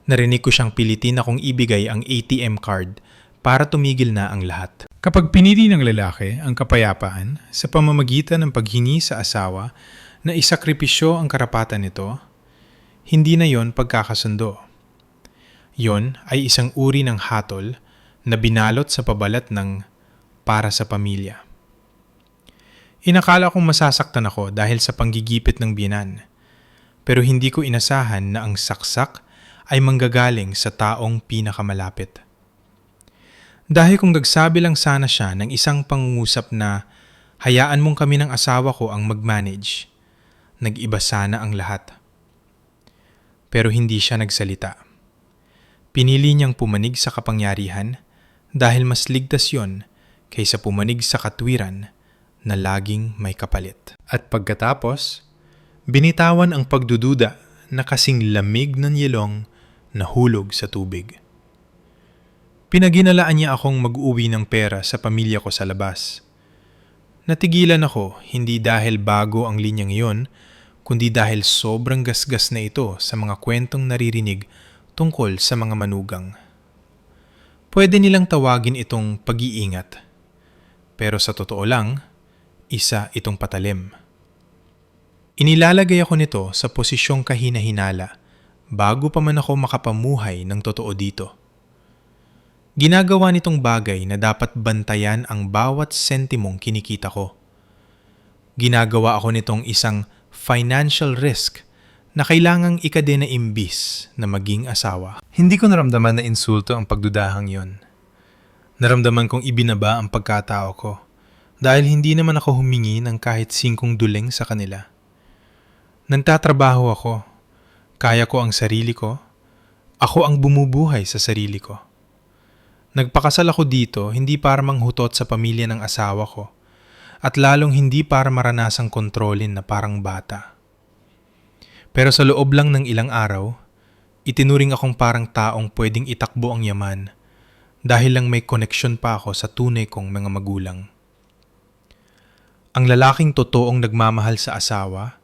Narinig ko siyang pilitin akong ibigay ang ATM card para tumigil na ang lahat. Kapag pinili ng lalaki ang kapayapaan sa pamamagitan ng paghingi sa asawa na isakripisyo ang karapatan nito, hindi na yon pagkakasundo. Yon ay isang uri ng hatol na binalot sa pabalat ng para sa pamilya. Inakala kong masasaktan ako dahil sa panggigipit ng biyenan, pero hindi ko inasahan na ang saksak ay manggagaling sa taong pinakamalapit. Dahil kung nagsabi lang sana siya ng isang pangungusap na hayaan mong kami ng asawa ko ang mag-manage, nag-iba sana ang lahat. Pero hindi siya nagsalita. Pinili niyang pumanig sa kapangyarihan dahil mas ligtas yon kaysa pumanig sa katwiran na laging may kapalit. At pagkatapos, binitawan ang pagdududa na kasing lamig ng yelong na hulog sa tubig. Pinaginalaan niya akong mag-uwi ng pera sa pamilya ko sa labas. Natigilan ako hindi dahil bago ang linyang iyon, kundi dahil sobrang gasgas na ito sa mga kwentong naririnig tungkol sa mga manugang. Pwede nilang tawagin itong pag-iingat. Pero sa totoo lang, isa itong patalim. Inilalagay ako nito sa posisyong kahina-hinala bago pa man ako makapamuhay ng totoo dito. Ginagawa nitong bagay na dapat bantayan ang bawat sentimong kinikita ko. Ginagawa ako nitong isang financial risk na kailangang ikade na imbis na maging asawa. Hindi ko naramdaman na insulto ang pagdudahang yon. Naramdaman kong ibinaba ang pagkatao ko dahil hindi naman ako humingi ng kahit 5 duleng sa kanila. Nagtatrabaho ako, kaya ko ang sarili ko, ako ang bumubuhay sa sarili ko. Nagpakasal ako dito hindi para manghutot sa pamilya ng asawa ko at lalong hindi para maranasang kontrolin na parang bata. Pero sa loob lang ng ilang araw, itinuring akong parang taong pwedeng itakbo ang yaman dahil lang may koneksyon pa ako sa tunay kong mga magulang. Ang lalaking totoong nagmamahal sa asawa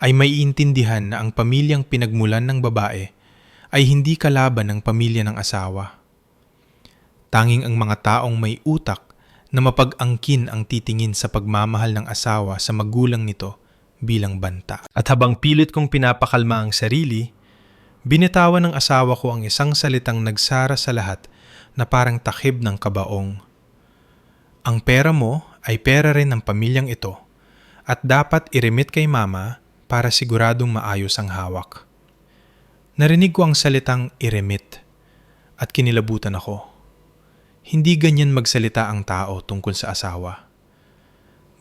ay maiintindihan na ang pamilyang pinagmulan ng babae ay hindi kalaban ng pamilya ng asawa. Tanging ang mga taong may utak na mapag-angkin ang titingin sa pagmamahal ng asawa sa magulang nito bilang banta. At habang pilit kong pinapakalma ang sarili, binitawan ng asawa ko ang isang salitang nagsara sa lahat na parang takip ng kabaong. Ang pera mo ay pera rin ng pamilyang ito at dapat i-remit kay mama para siguradong maayos ang hawak. Narinig ko ang salitang i-remit at kinilabutan ako. Hindi ganyan magsalita ang tao tungkol sa asawa.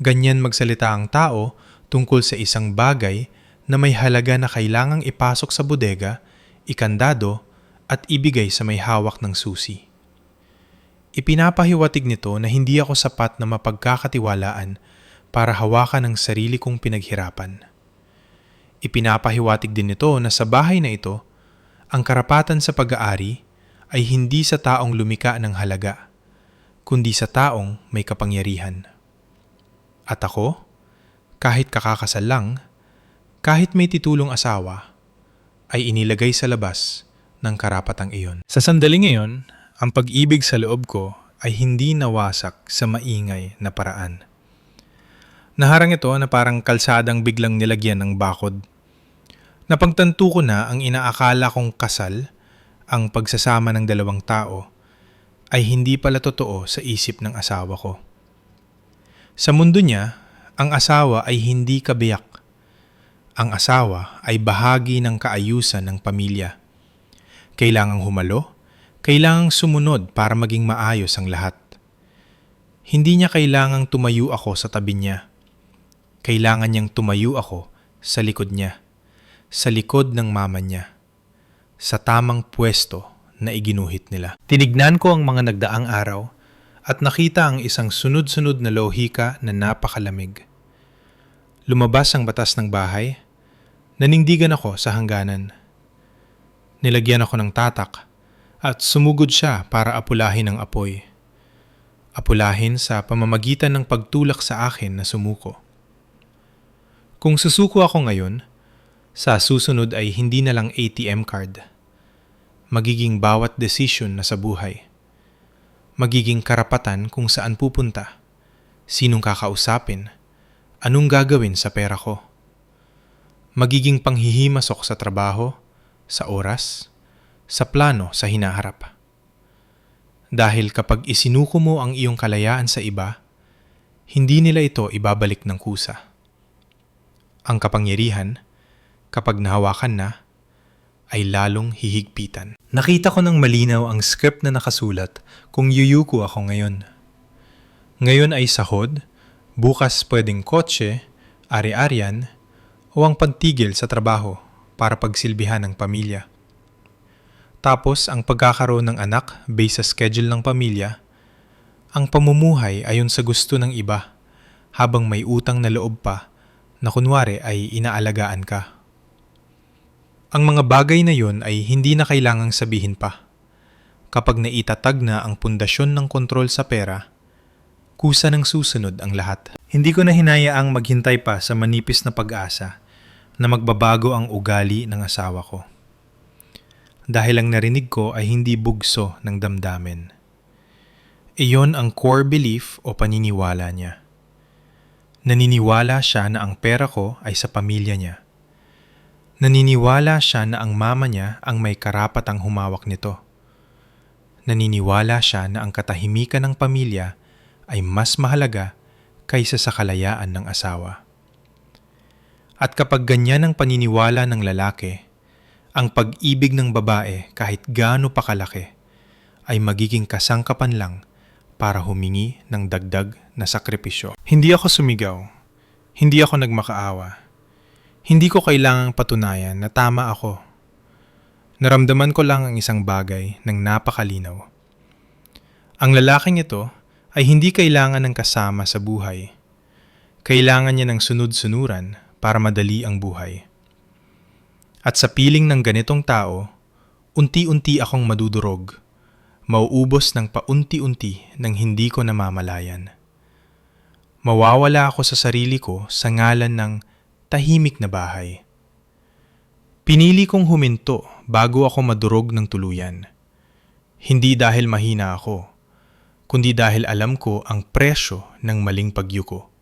Ganyan magsalita ang tao tungkol sa isang bagay na may halaga na kailangang ipasok sa bodega, ikandado at ibigay sa may hawak ng susi. Ipinapahiwatig nito na hindi ako sapat na mapagkakatiwalaan para hawakan ang sarili kong pinaghirapan. Ipinapahiwatig din nito na sa bahay na ito, ang karapatan sa pag-aari ay hindi sa taong lumika ng halaga, kundi sa taong may kapangyarihan. At ako, kahit kakakasal lang, kahit may titulong asawa, ay inilagay sa labas ng karapatang iyon. Sa sandaling iyon, ang pag-ibig sa loob ko ay hindi nawasak sa maingay na paraan. Naharang ito na parang kalsadang biglang nilagyan ng bakod. Napagtanto ko na ang inaakala kong kasal, ang pagsasama ng dalawang tao, ay hindi pala totoo sa isip ng asawa ko. Sa mundo niya, ang asawa ay hindi kabiyak. Ang asawa ay bahagi ng kaayusan ng pamilya. Kailangang humalo, kailangang sumunod para maging maayos ang lahat. Hindi niya kailangang tumayo ako sa tabi niya. Kailangan niyang tumayo ako sa likod niya, sa likod ng mama niya, sa tamang pwesto na iginuhit nila. Tinignan ko ang mga nagdaang araw at nakita ang isang sunod-sunod na lohika na napakalamig. Lumabas ang batas ng bahay, nanindigan ako sa hangganan. Nilagyan ako ng tatak at sumugod siya para apulahin ang apoy. Apulahin sa pamamagitan ng pagtulak sa akin na sumuko. Kung susuko ako ngayon, sa susunod ay hindi na lang ATM card. Magiging bawat desisyon na sa buhay. Magiging karapatan kung saan pupunta, sinong kakausapin, anong gagawin sa pera ko. Magiging panghihimasok sa trabaho, sa oras, sa plano sa hinaharap. Dahil kapag isinuko mo ang iyong kalayaan sa iba, hindi nila ito ibabalik ng kusa. Ang kapangyarihan, kapag nahawakan na, ay lalong hihigpitan. Nakita ko ng malinaw ang script na nakasulat kung yuyuko ako ngayon. Ngayon ay sahod, bukas pwedeng kotse, ari-arian, o ang pagtigil sa trabaho para pagsilbihan ng pamilya. Tapos ang pagkakaroon ng anak based sa schedule ng pamilya, ang pamumuhay ayon sa gusto ng iba habang may utang na loob pa na kunwari ay inaalagaan ka. Ang mga bagay na yon ay hindi na kailangang sabihin pa. Kapag naitatag na ang pundasyon ng kontrol sa pera, kusa ng susunod ang lahat. Hindi ko na hinayaang maghintay pa sa manipis na pag-asa na magbabago ang ugali ng asawa ko. Dahil ang narinig ko ay hindi bugso ng damdamin. Iyon ang core belief o paniniwala niya. Naniniwala siya na ang pera ko ay sa pamilya niya. Naniniwala siya na ang mama niya ang may karapatang humawak nito. Naniniwala siya na ang katahimikan ng pamilya ay mas mahalaga kaysa sa kalayaan ng asawa. At kapag ganyan ang paniniwala ng lalaki, ang pag-ibig ng babae kahit gaano pa kalaki ay magiging kasangkapan lang para humingi ng dagdag na sakripisyo. Hindi ako sumigaw. Hindi ako nagmakaawa. Hindi ko kailangang patunayan na tama ako. Naramdaman ko lang ang isang bagay ng napakalinaw. Ang lalaking ito ay hindi kailangan ng kasama sa buhay. Kailangan niya ng sunod-sunuran para madali ang buhay. At sa piling ng ganitong tao, unti-unti akong madudurog, mauubos ng paunti-unti nang hindi ko namamalayan. Mawawala ako sa sarili ko sa ngalan ng tahimik na bahay. Pinili kong huminto bago ako madurog ng tuluyan. Hindi dahil mahina ako, kundi dahil alam ko ang presyo ng maling pagyuko.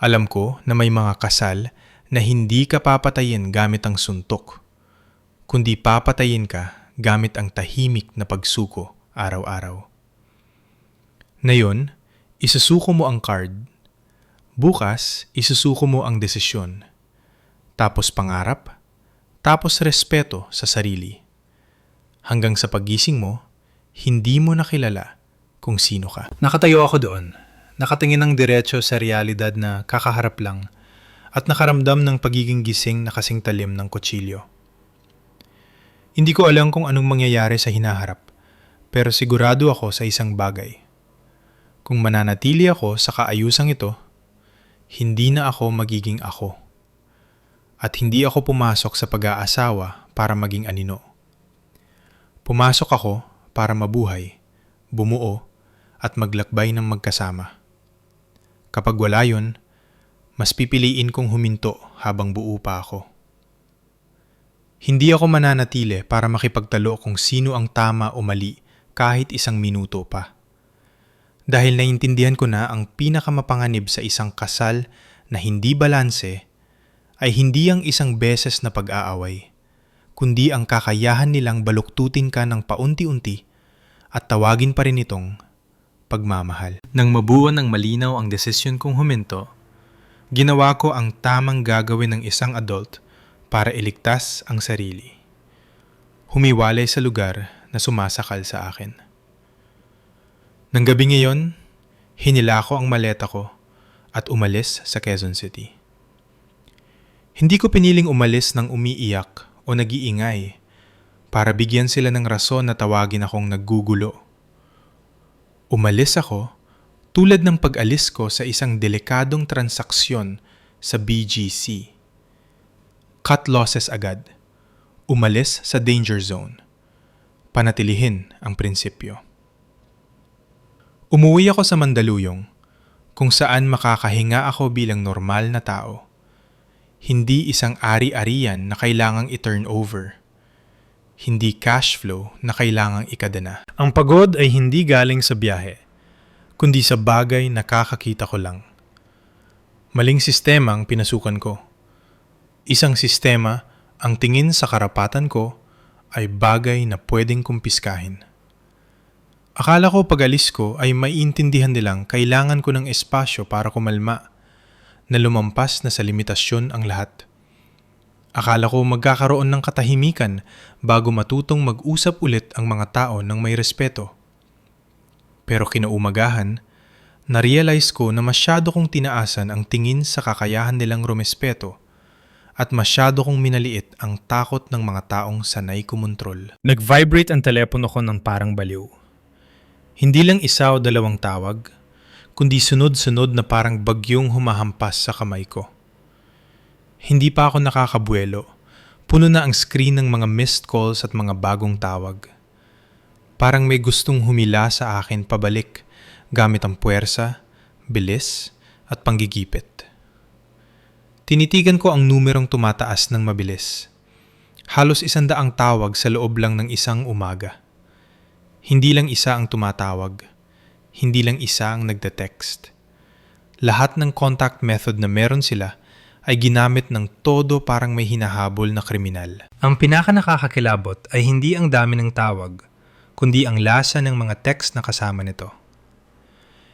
Alam ko na may mga kasal na hindi ka papatayin gamit ang suntok, kundi papatayin ka gamit ang tahimik na pagsuko araw-araw. Ngayon, isusuko mo ang card. Bukas, isusuko mo ang desisyon. Tapos pangarap, tapos respeto sa sarili. Hanggang sa paggising mo, hindi mo nakilala kung sino ka. Nakatayo ako doon, nakatingin ng diretso sa realidad na kakaharap lang at nakaramdam ng pagiging gising na kasing talim ng kutsilyo. Hindi ko alam kung anong mangyayari sa hinaharap, pero sigurado ako sa isang bagay. Kung mananatili ako sa kaayusang ito, hindi na ako magiging ako. At hindi ako pumasok sa pag-aasawa para maging anino. Pumasok ako para mabuhay, bumuo, at maglakbay ng magkasama. Kapag wala yun, mas pipiliin kong huminto habang buo pa ako. Hindi ako mananatili para makipagtalo kung sino ang tama o mali kahit isang minuto pa. Dahil naintindihan ko na ang pinakamapanganib sa isang kasal na hindi balanse ay hindi ang isang beses na pag-aaway, kundi ang kakayahan nilang baluktutin ka ng paunti-unti at tawagin pa rin itong pagmamahal. Nang mabuo ng malinaw ang desisyon kong huminto, ginawa ko ang tamang gagawin ng isang adult para iligtas ang sarili. Humiwalay sa lugar na sumasakal sa akin. Nang gabi ngayon, hinila ko ang maleta ko at umalis sa Quezon City. Hindi ko piniling umalis ng umiiyak o nag-iingay para bigyan sila ng rason na tawagin akong naggugulo. Umalis ako tulad ng pag-alis ko sa isang delikadong transaksyon sa BGC. Cut losses agad. Umalis sa danger zone. Panatilihin ang prinsipyo. Umuwi ako sa Mandaluyong, kung saan makakahinga ako bilang normal na tao. Hindi isang ari-arian na kailangang i-turn over. Hindi cash flow na kailangang ikadana. Ang pagod ay hindi galing sa biyahe, kundi sa bagay na kakakita ko lang. Maling sistema ang pinasukan ko. Isang sistema ang tingin sa karapatan ko ay bagay na pwedeng kumpiskahin. Akala ko pag alis ko ay maiintindihan nilang kailangan ko ng espasyo para kumalma, na lumampas na sa limitasyon ang lahat. Akala ko magkakaroon ng katahimikan bago matutong mag-usap ulit ang mga tao ng may respeto. Pero kinaumagahan, na-realize ko na masyado kong tinaasan ang tingin sa kakayahan nilang rumespeto at masyado kong minaliit ang takot ng mga taong sanay kumontrol. Nag-vibrate ang telepono ko ng parang baliw. Hindi lang isa o dalawang tawag, kundi sunod-sunod na parang bagyong humahampas sa kamay ko. Hindi pa ako nakakabuelo, puno na ang screen ng mga missed calls at mga bagong tawag. Parang may gustong humila sa akin pabalik gamit ang puwersa, bilis at panggigipit. Tinitigan ko ang numerong tumataas ng mabilis. Halos 100 tawag sa loob lang ng isang umaga. Hindi lang isa ang tumatawag. Hindi lang isa ang nagte-text. Lahat ng contact method na meron sila ay ginamit ng todo parang may hinahabol na kriminal. Ang pinaka-nakakakilabot ay hindi ang dami ng tawag, kundi ang lasa ng mga text na kasama nito.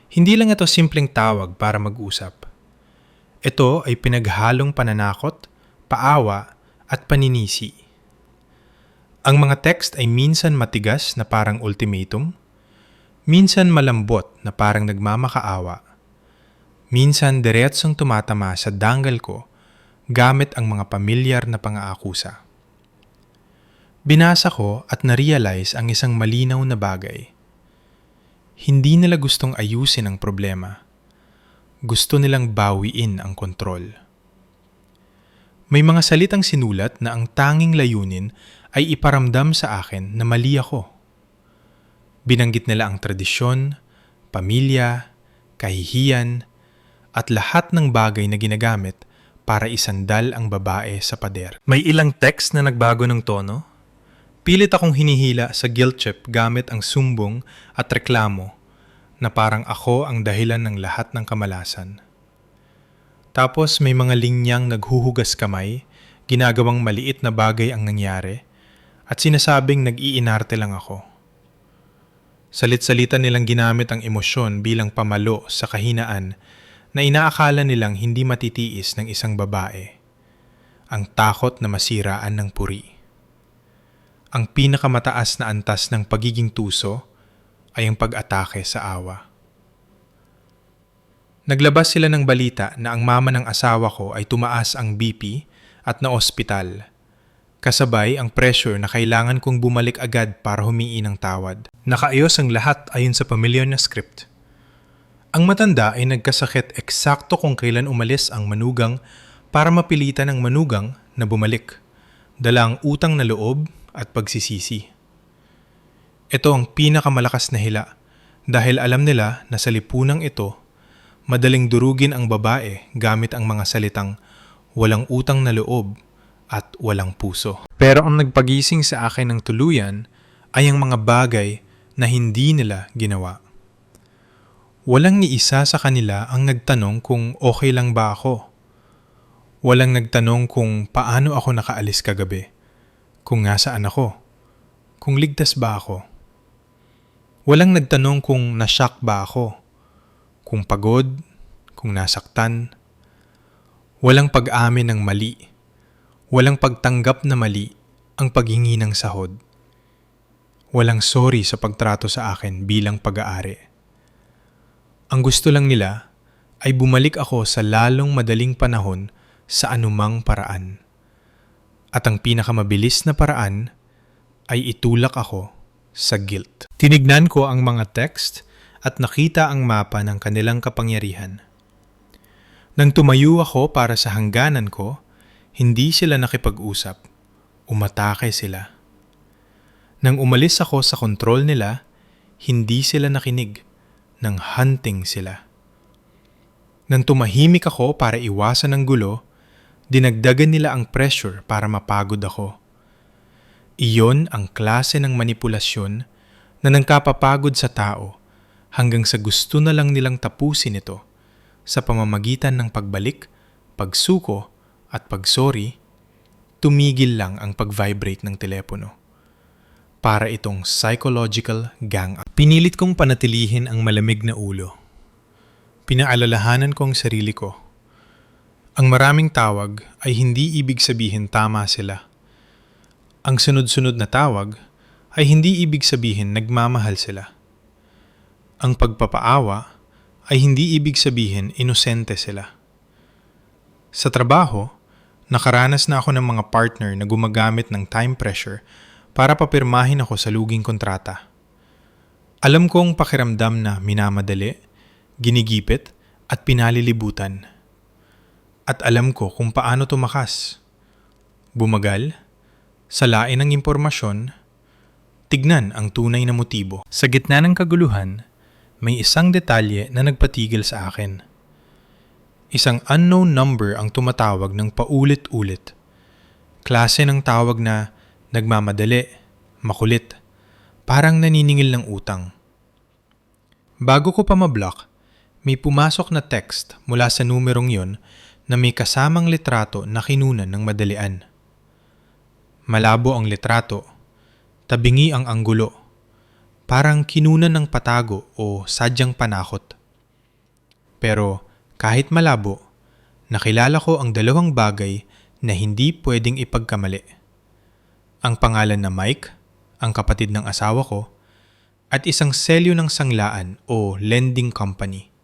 Hindi lang ito simpleng tawag para mag-usap. Ito ay pinaghalong pananakot, paawa at paninisi. Ang mga text ay minsan matigas na parang ultimatum, minsan malambot na parang nagmamakaawa, minsan diretsong tumatama sa danggal ko gamit ang mga pamilyar na pang-aakusa. Binasa ko at na-realize ang isang malinaw na bagay. Hindi nila gustong ayusin ang problema. Gusto nilang bawiin ang kontrol. May mga salitang sinulat na ang tanging layunin ay iparamdam sa akin na mali ako. Binanggit nila ang tradisyon, pamilya, kahihiyan, at lahat ng bagay na ginagamit para isandal ang babae sa pader. May ilang text na nagbago ng tono. Pilit akong hinihila sa guilt trip gamit ang sumbong at reklamo na parang ako ang dahilan ng lahat ng kamalasan. Tapos may mga linyang naghuhugas kamay, ginagawang maliit na bagay ang nangyari, at sinasabing nag-iinarte lang ako. Salit-salita nilang ginamit ang emosyon bilang pamalo sa kahinaan na inaakala nilang hindi matitiis ng isang babae. Ang takot na masiraan ng puri. Ang pinakamataas na antas ng pagiging tuso ay ang pag-atake sa awa. Naglabas sila ng balita na ang mama ng asawa ko ay tumaas ang BP at na-ospital. Kasabay ang pressure na kailangan kong bumalik agad para humingi ng tawad. Nakaayos ang lahat ayon sa pamilyar na script. Ang matanda ay nagkasakit eksakto kung kailan umalis ang manugang para mapilitan ang manugang na bumalik. Dala ang utang na loob at pagsisisi. Ito ang pinakamalakas na hila dahil alam nila na sa lipunang ito, madaling durugin ang babae gamit ang mga salitang walang utang na loob at walang puso. Pero ang nagpagising sa akin ng tuluyan ay ang mga bagay na hindi nila ginawa. Walang ni isa sa kanila ang nagtanong kung okay lang ba ako. Walang nagtanong kung paano ako nakaalis kagabi, kung nasaan ako, kung ligtas ba ako. Walang nagtanong kung nashock ba ako, kung pagod, kung nasaktan. Walang pag-amin ng mali. Walang pagtanggap na mali ang paghingi ng sahod. Walang sorry sa pagtrato sa akin bilang pag-aari. Ang gusto lang nila ay bumalik ako sa lalong madaling panahon sa anumang paraan. At ang pinakamabilis na paraan ay itulak ako sa guilt. Tinignan ko ang mga text at nakita ang mapa ng kanilang kapangyarihan. Nang tumayo ako para sa hangganan ko, hindi sila nakipag-usap. Umatake sila. Nang umalis ako sa kontrol nila, hindi sila nakinig. Nang hunting sila. Nang tumahimik ako para iwasan ang gulo, dinagdagan nila ang pressure para mapagod ako. Iyon ang klase ng manipulasyon na nangkapapagod sa tao hanggang sa gusto na lang nilang tapusin ito sa pamamagitan ng pagbalik, pagsuko at pagsorry, tumigil lang ang pag-vibrate ng telepono. Para itong psychological gang up. Pinilit kong panatilihin ang malamig na ulo. Pinaalalahanan ko ang sarili ko. Ang maraming tawag ay hindi ibig sabihin tama sila. Ang sunod-sunod na tawag ay hindi ibig sabihin nagmamahal sila. Ang pagpapaawa ay hindi ibig sabihin inosente sila. Sa trabaho, nakaranas na ako ng mga partner na gumagamit ng time pressure para papirmahin ako sa luging kontrata. Alam kong pakiramdam na minamadali, ginigipit at pinalilibutan. At alam ko kung paano tumakas. Bumagal, salain ng impormasyon, tignan ang tunay na motibo. Sa gitna ng kaguluhan, may isang detalye na nagpatigil sa akin. Isang unknown number ang tumatawag ng paulit-ulit. Klase ng tawag na nagmamadali, makulit, parang naniningil ng utang. Bago ko pa mablock, may pumasok na text mula sa numerong yon na may kasamang litrato na kinunan ng madalian. Malabo ang litrato, tabingi ang anggulo, parang kinunan ng patago o sadyang panakot. Pero kahit malabo, nakilala ko ang dalawang bagay na hindi pwedeng ipagkamali. Ang pangalan na Mike, ang kapatid ng asawa ko, at isang selyo ng sanglaan o lending company.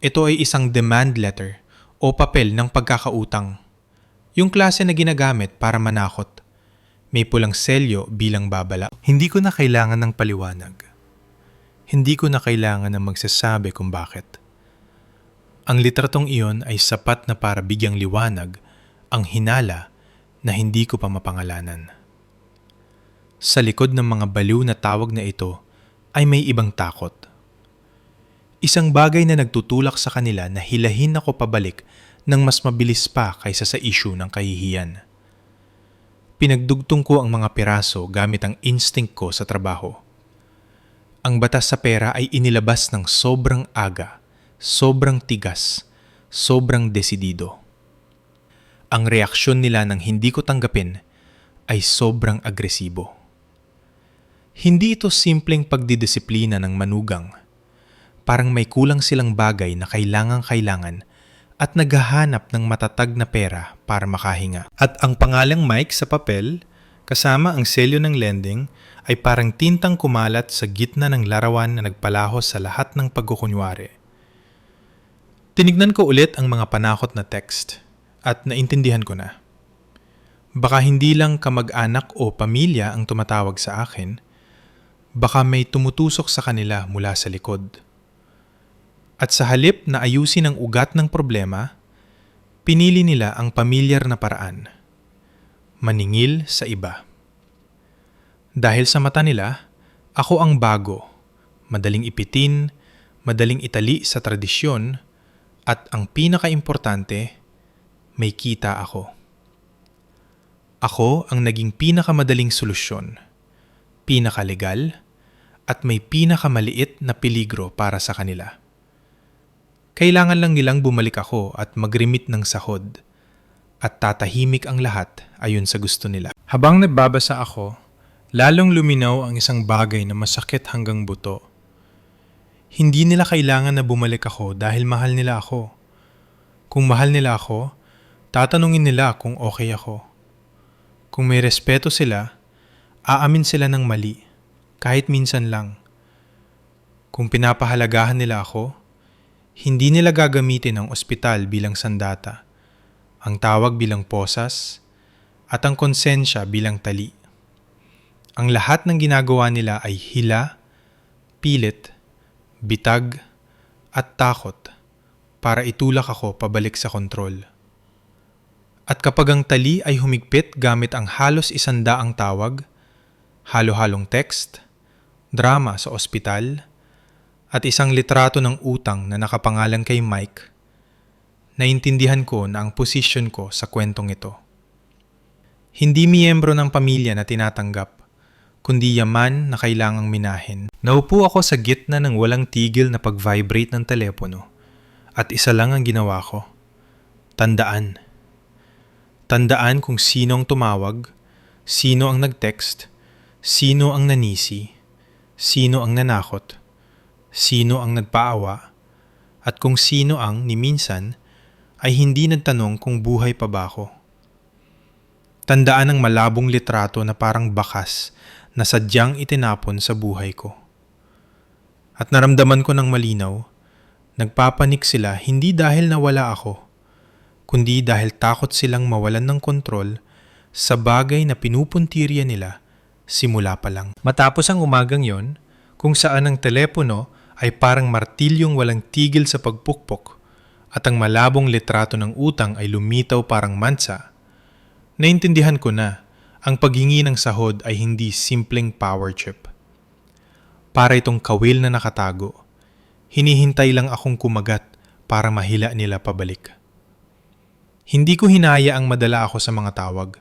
Ito ay isang demand letter o papel ng pagkakautang. Yung klase na ginagamit para manakot. May pulang selyo bilang babala. Hindi ko na kailangan ng paliwanag. Hindi ko na kailangan ng magsasabi kung bakit. Ang litratong iyon ay sapat na para bigyang liwanag ang hinala na hindi ko pa mapangalanan. Sa likod ng mga baliw na tawag na ito ay may ibang takot. Isang bagay na nagtutulak sa kanila na hilahin ako pabalik ng mas mabilis pa kaysa sa issue ng kahihiyan. Pinagdugtong ko ang mga piraso gamit ang instinct ko sa trabaho. Ang batas sa pera ay inilabas ng sobrang aga, sobrang tigas, sobrang desidido. Ang reaksyon nila nang hindi ko tanggapin ay sobrang agresibo. Hindi ito simpleng pagdidisiplina ng manugang. Parang may kulang silang bagay na kailangan at naghahanap ng matatag na pera para makahinga. At ang pangalang Mike sa papel, kasama ang selyo ng lending, ay parang tintang kumalat sa gitna ng larawan na nagpalahos sa lahat ng pagkukunwari. Tinignan ko ulit ang mga panakot na text. At naintindihan ko na. Baka hindi lang kamag-anak o pamilya ang tumatawag sa akin, baka may tumutusok sa kanila mula sa likod. At sa halip na ayusin ang ugat ng problema, pinili nila ang pamilyar na paraan. Maningil sa iba. Dahil sa mata nila, ako ang bago, madaling ipitin, madaling itali sa tradisyon, at ang pinaka-importante, may kita ako. Ako ang naging pinakamadaling solusyon, pinakalegal, at may pinakamaliit na peligro para sa kanila. Kailangan lang nilang bumalik ako at mag-remit ng sahod, at tatahimik ang lahat ayon sa gusto nila. Habang nagbabasa ako, lalong luminaw ang isang bagay na masakit hanggang buto. Hindi nila kailangan na bumalik ako dahil mahal nila ako. Kung mahal nila ako, tatanungin nila kung okay ako. Kung may respeto sila, aamin sila ng mali, kahit minsan lang. Kung pinapahalagahan nila ako, hindi nila gagamitin ang ospital bilang sandata, ang tawag bilang posas, at ang konsensya bilang tali. Ang lahat ng ginagawa nila ay hila, pilit, bitag, at takot para itulak ako pabalik sa kontrol. At kapag ang tali ay humigpit gamit ang halos 100 tawag, halo-halong text, drama sa ospital, at isang litrato ng utang na nakapangalan kay Mike, naintindihan ko na ang posisyon ko sa kwentong ito. Hindi miyembro ng pamilya na tinatanggap, kundi yaman na kailangang minahin. Naupo ako sa gitna ng walang tigil na pag-vibrate ng telepono at isa lang ang ginawa ko. Tandaan. Tandaan kung sino ang tumawag, sino ang nag-text, sino ang nanisi, sino ang nanakot, sino ang nagpaawa, at kung sino ang, ni minsan, ay hindi nagtanong kung buhay pa ba ako. Tandaan ang malabong litrato na parang bakas na sadyang itinapon sa buhay ko. At naramdaman ko ng malinaw, nagpapanik sila hindi dahil nawala ako, kundi dahil takot silang mawalan ng kontrol sa bagay na pinupuntirya nila simula pa lang. Matapos ang umagang yon, kung saan ang telepono ay parang martilyong walang tigil sa pagpukpok at ang malabong litrato ng utang ay lumitaw parang mansa, naintindihan ko na ang paghingi ng sahod ay hindi simpleng power trip. Para itong kawil na nakatago, hinihintay lang akong kumagat para mahila nila pabalik. Hindi ko hinaya ang madala ako sa mga tawag.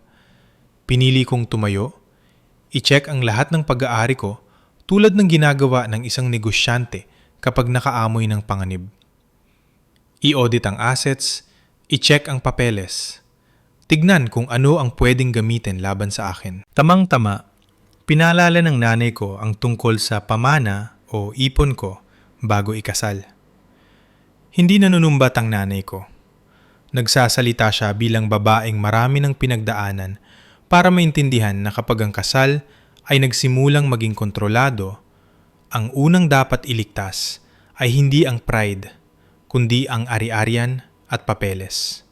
Pinili kong tumayo, i-check ang lahat ng pag-aari ko tulad ng ginagawa ng isang negosyante kapag nakaamoy ng panganib. I-audit ang assets, i-check ang papeles. Tignan kung ano ang pwedeng gamitin laban sa akin. Tamang-tama, pinaalala ng nanay ko ang tungkol sa pamana o ipon ko bago ikasal. Hindi nanunumbat ang nanay ko. Nagsasalita siya bilang babaeng marami ng pinagdaanan para maintindihan na kapag ang kasal ay nagsimulang maging kontrolado, ang unang dapat iligtas ay hindi ang pride, kundi ang ari-arian at papeles.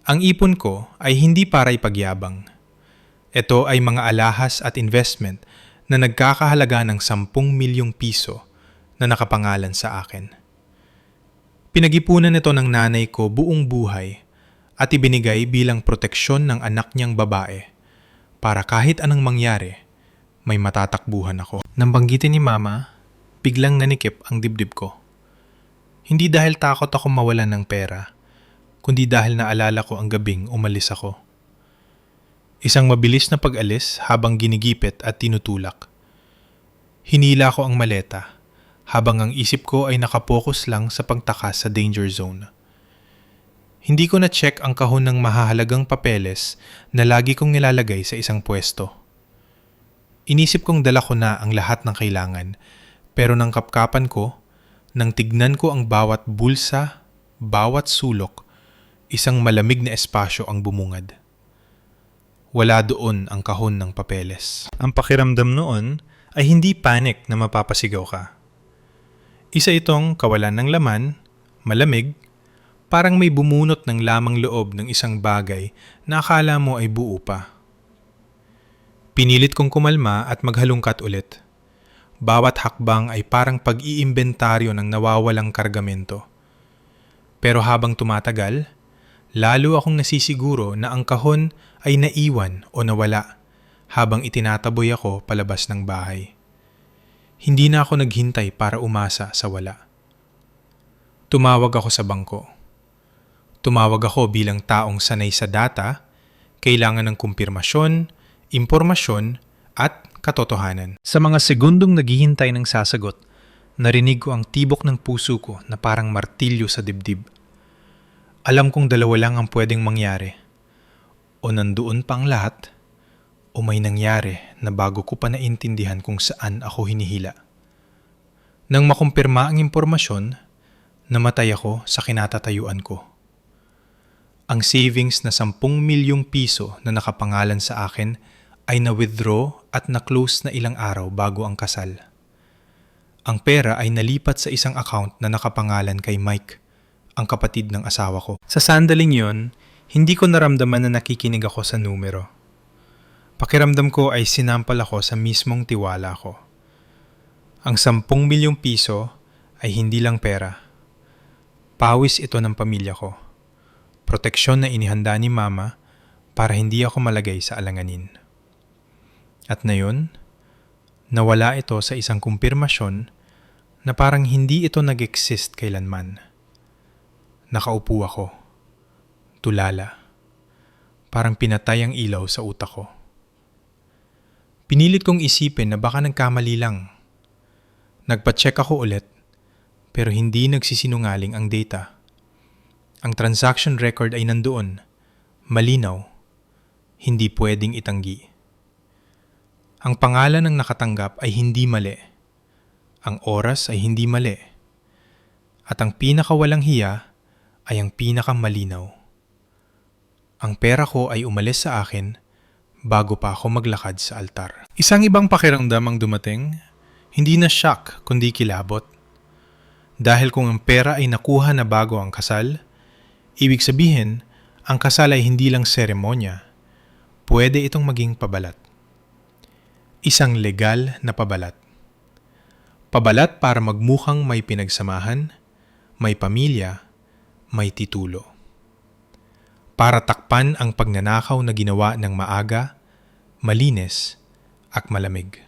Ang ipon ko ay hindi para ipagyabang. Ito ay mga alahas at investment na nagkakahalaga ng 10 milyong piso na nakapangalan sa akin. Pinag-ipunan ito ng nanay ko buong buhay at ibinigay bilang proteksyon ng anak niyang babae para kahit anong mangyari, may matatakbuhan ako. Nang banggitin ni Mama, biglang nanikip ang dibdib ko. Hindi dahil takot ako mawalan ng pera, kundi dahil naalala ko ang gabing umalis ako. Isang mabilis na pag-alis habang ginigipit at tinutulak. Hinila ko ang maleta habang ang isip ko ay nakapokus lang sa pagtakas sa danger zone. Hindi ko na-check ang kahon ng mahahalagang papeles na lagi kong nilalagay sa isang pwesto. Inisip kong dala ko na ang lahat ng kailangan, pero nang kapkapan ko, nang tignan ko ang bawat bulsa, bawat sulok, isang malamig na espasyo ang bumungad. Wala doon ang kahon ng papeles. Ang pakiramdam noon ay hindi panic na mapapasigaw ka. Isa itong kawalan ng laman, malamig, parang may bumunot ng lamang loob ng isang bagay na akala mo ay buo pa. Pinilit kong kumalma at maghalungkat ulit. Bawat hakbang ay parang pag-iimbentaryo ng nawawalang kargamento. Pero habang tumatagal, lalo akong nasisiguro na ang kahon ay naiwan o nawala habang itinataboy ako palabas ng bahay. Hindi na ako naghintay para umasa sa wala. Tumawag ako sa bangko. Tumawag ako bilang taong sanay sa data, kailangan ng kumpirmasyon, impormasyon, at katotohanan. Sa mga segundong naghihintay ng sasagot, narinig ko ang tibok ng puso ko na parang martilyo sa dibdib. Alam kong dalawa lang ang pwedeng mangyari. O nandoon pa ang lahat, o may nangyari na bago ko pa naintindihan kung saan ako hinihila. Nang makumpirma ang impormasyon, namatay ako sa kinatatayuan ko. Ang savings na 10 milyong piso na nakapangalan sa akin ay na-withdraw at na-close na ilang araw bago ang kasal. Ang pera ay nalipat sa isang account na nakapangalan kay Mike, ang kapatid ng asawa ko. Sa sandaling yon, hindi ko naramdaman na nakikinig ako sa numero. Pakiramdam ko ay sinampal ako sa mismong tiwala ko. Ang 10 milyong piso ay hindi lang pera. Pawis ito ng pamilya ko. proteksyon na inihanda ni Mama para hindi ako malagay sa alanganin. At ngayon, nawala ito sa isang kumpirmasyon na parang hindi ito nag-exist kailanman. Nakaupo ako, tulala, parang pinatay ang ilaw sa utak ko. Pinilit kong isipin na baka nagkamali lang. Nagpa-check ako ulit, pero hindi nagsisinungaling ang data. Ang transaction record ay nandoon, malinaw, hindi pwedeng itanggi. Ang pangalan ng nakatanggap ay hindi mali. Ang oras ay hindi mali. At ang pinakawalang hiya ay ang pinakamalinaw. Ang pera ko ay umalis sa akin bago pa ako maglakad sa altar. Isang ibang pakiramdam ang dumating, hindi na shock kundi kilabot. Dahil kung ang pera ay nakuha na bago ang kasal, ibig sabihin, ang kasal ay hindi lang seremonya, pwede itong maging pabalat. Isang legal na pabalat. Pabalat para magmukhang may pinagsamahan, may pamilya, may titulo. Para takpan ang pagnanakaw na ginawa ng maaga, malinis, at malamig.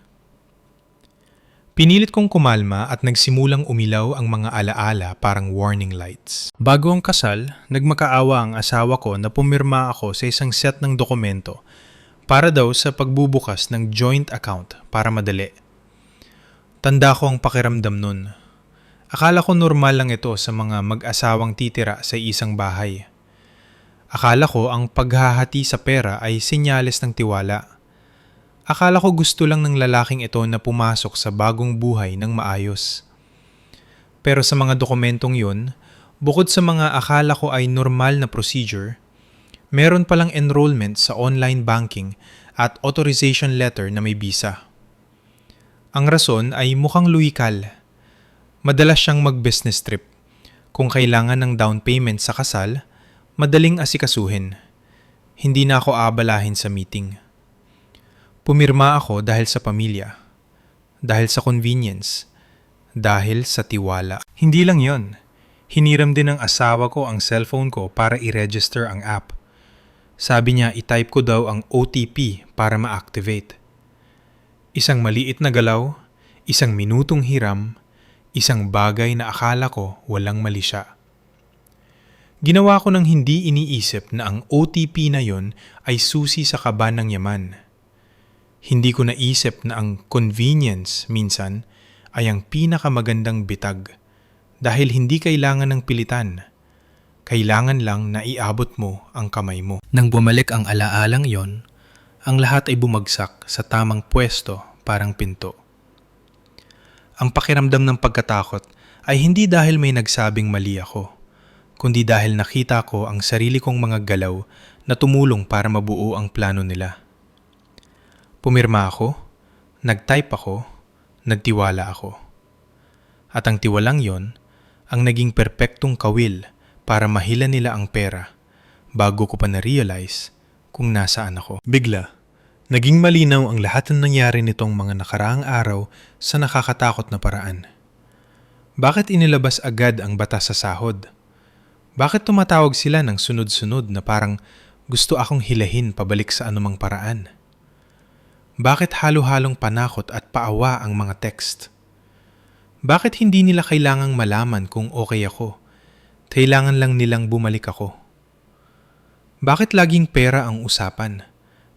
Pinilit kong kumalma at nagsimulang umilaw ang mga alaala parang warning lights. Bago ang kasal, nagmakaawa ang asawa ko na pumirma ako sa isang set ng dokumento para daw sa pagbubukas ng joint account para madali. Tanda ko ang pakiramdam nun. Akala ko normal lang ito sa mga mag-asawang titira sa isang bahay. Akala ko ang paghahati sa pera ay senyales ng tiwala. Akala ko gusto lang ng lalaking ito na pumasok sa bagong buhay ng maayos. Pero sa mga dokumentong yun, bukod sa mga akala ko ay normal na procedure, meron palang enrollment sa online banking at authorization letter na may visa. Ang rason ay mukhang luikal. Madalas siyang mag-business trip. Kung kailangan ng down payment sa kasal, madaling asikasuhin. Hindi na ako abalahin sa meeting. Pumirma ako dahil sa pamilya, dahil sa convenience, dahil sa tiwala. Hindi lang yon. Hiniram din ng asawa ko ang cellphone ko para i-register ang app. Sabi niya i-type ko daw ang OTP para ma-activate. Isang maliit na galaw, isang minutong hiram, isang bagay na akala ko walang mali siya. Ginawa ko nang hindi iniisip na ang OTP na yon ay susi sa kaban ng yaman. Hindi ko naisip na ang convenience minsan ay ang pinakamagandang bitag dahil hindi kailangan ng pilitan. Kailangan lang na iabot mo ang kamay mo. Nang bumalik ang alaalang yon, ang lahat ay bumagsak sa tamang pwesto parang pinto. Ang pakiramdam ng pagkatakot ay hindi dahil may nagsabing mali ako, kundi dahil nakita ko ang sarili kong mga galaw na tumulong para mabuo ang plano nila. Pumirma ako, nag-type ako, nagtiwala ako. At ang tiwalang yon, ang naging perpektong kawil para mahila nila ang pera bago ko pa na-realize kung nasaan ako. Bigla, naging malinaw ang lahat ng nangyari nitong mga nakaraang araw sa nakakatakot na paraan. Bakit inilabas agad ang batas sa sahod? Bakit tumatawag sila ng sunod-sunod na parang gusto akong hilahin pabalik sa anumang paraan? Bakit halo-halong panakot at paawa ang mga text? Bakit hindi nila kailangang malaman kung okay ako? Kailangan lang nilang bumalik ako. Bakit laging pera ang usapan?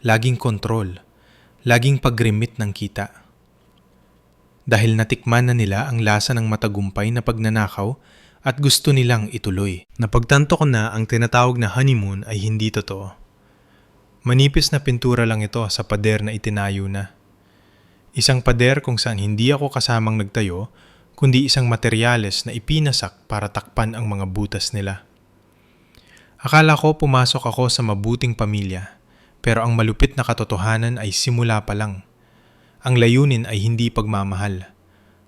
Laging kontrol? Laging pag-remit ng kita? Dahil natikman na nila ang lasa ng matagumpay na pagnanakaw at gusto nilang ituloy. Napagtanto ko na ang tinatawag na honeymoon ay hindi totoo. Manipis na pintura lang ito sa pader na itinayo na. Isang pader kung saan hindi ako kasamang nagtayo, kundi isang materyales na ipinasak para takpan ang mga butas nila. Akala ko pumasok ako sa mabuting pamilya, pero ang malupit na katotohanan ay simula pa lang. Ang layunin ay hindi pagmamahal.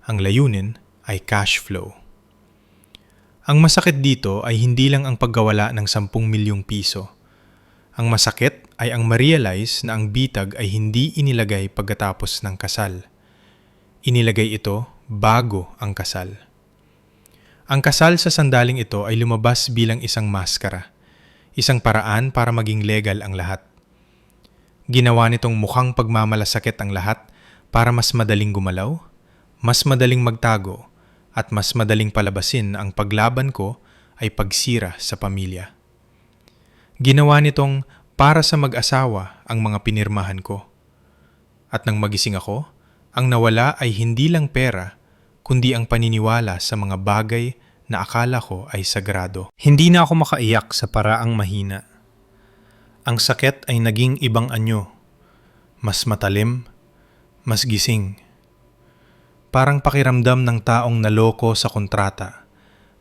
Ang layunin ay cash flow. Ang masakit dito ay hindi lang ang paggawala ng 10 milyong piso. Ang masakit ay ang ma-realize na ang bitag ay hindi inilagay pagkatapos ng kasal. Inilagay ito bago ang kasal. Ang kasal sa sandaling ito ay lumabas bilang isang maskara. Isang paraan para maging legal ang lahat. Ginawa nitong mukhang pagmamalasakit ang lahat para mas madaling gumalaw, mas madaling magtago, at mas madaling palabasin ang paglaban ko ay pagsira sa pamilya. Ginawa nitong para sa mag-asawa ang mga pinirmahan ko. At nang magising ako, ang nawala ay hindi lang pera, kundi ang paniniwala sa mga bagay na akala ko ay sagrado. Hindi na ako makaiyak sa paraang mahina. Ang sakit ay naging ibang anyo. Mas matalim, mas gising. Parang pakiramdam ng taong naloko sa kontrata,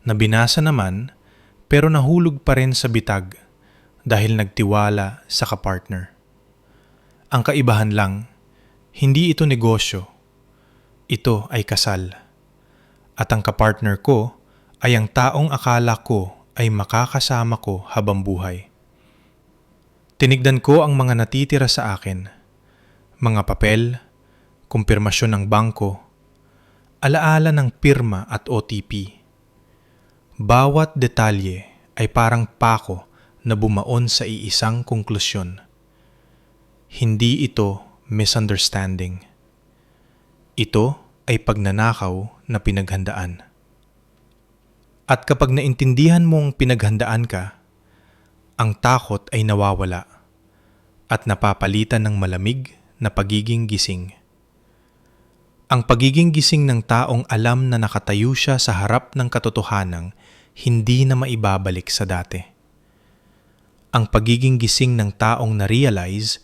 na binasa naman pero nahulog pa rin sa bitag dahil nagtiwala sa kapartner. Ang kaibahan lang, hindi ito negosyo. Ito ay kasal. At ang kapartner ko ay ang taong akala ko ay makakasama ko habang buhay. Tinignan ko ang mga natitira sa akin. Mga papel, kumpirmasyon ng bangko, alaala ng pirma at OTP. Bawat detalye ay parang pako na bumaon sa iisang konklusyon. Hindi ito misunderstanding. Ito ay pagnanakaw na pinaghandaan. At kapag naintindihan mong pinaghandaan ka, ang takot ay nawawala at napapalitan ng malamig na pagiging gising. Ang pagiging gising ng taong alam na nakatayo siya sa harap ng katotohanang hindi na maibabalik sa dati. Ang pagiging gising ng taong na-realize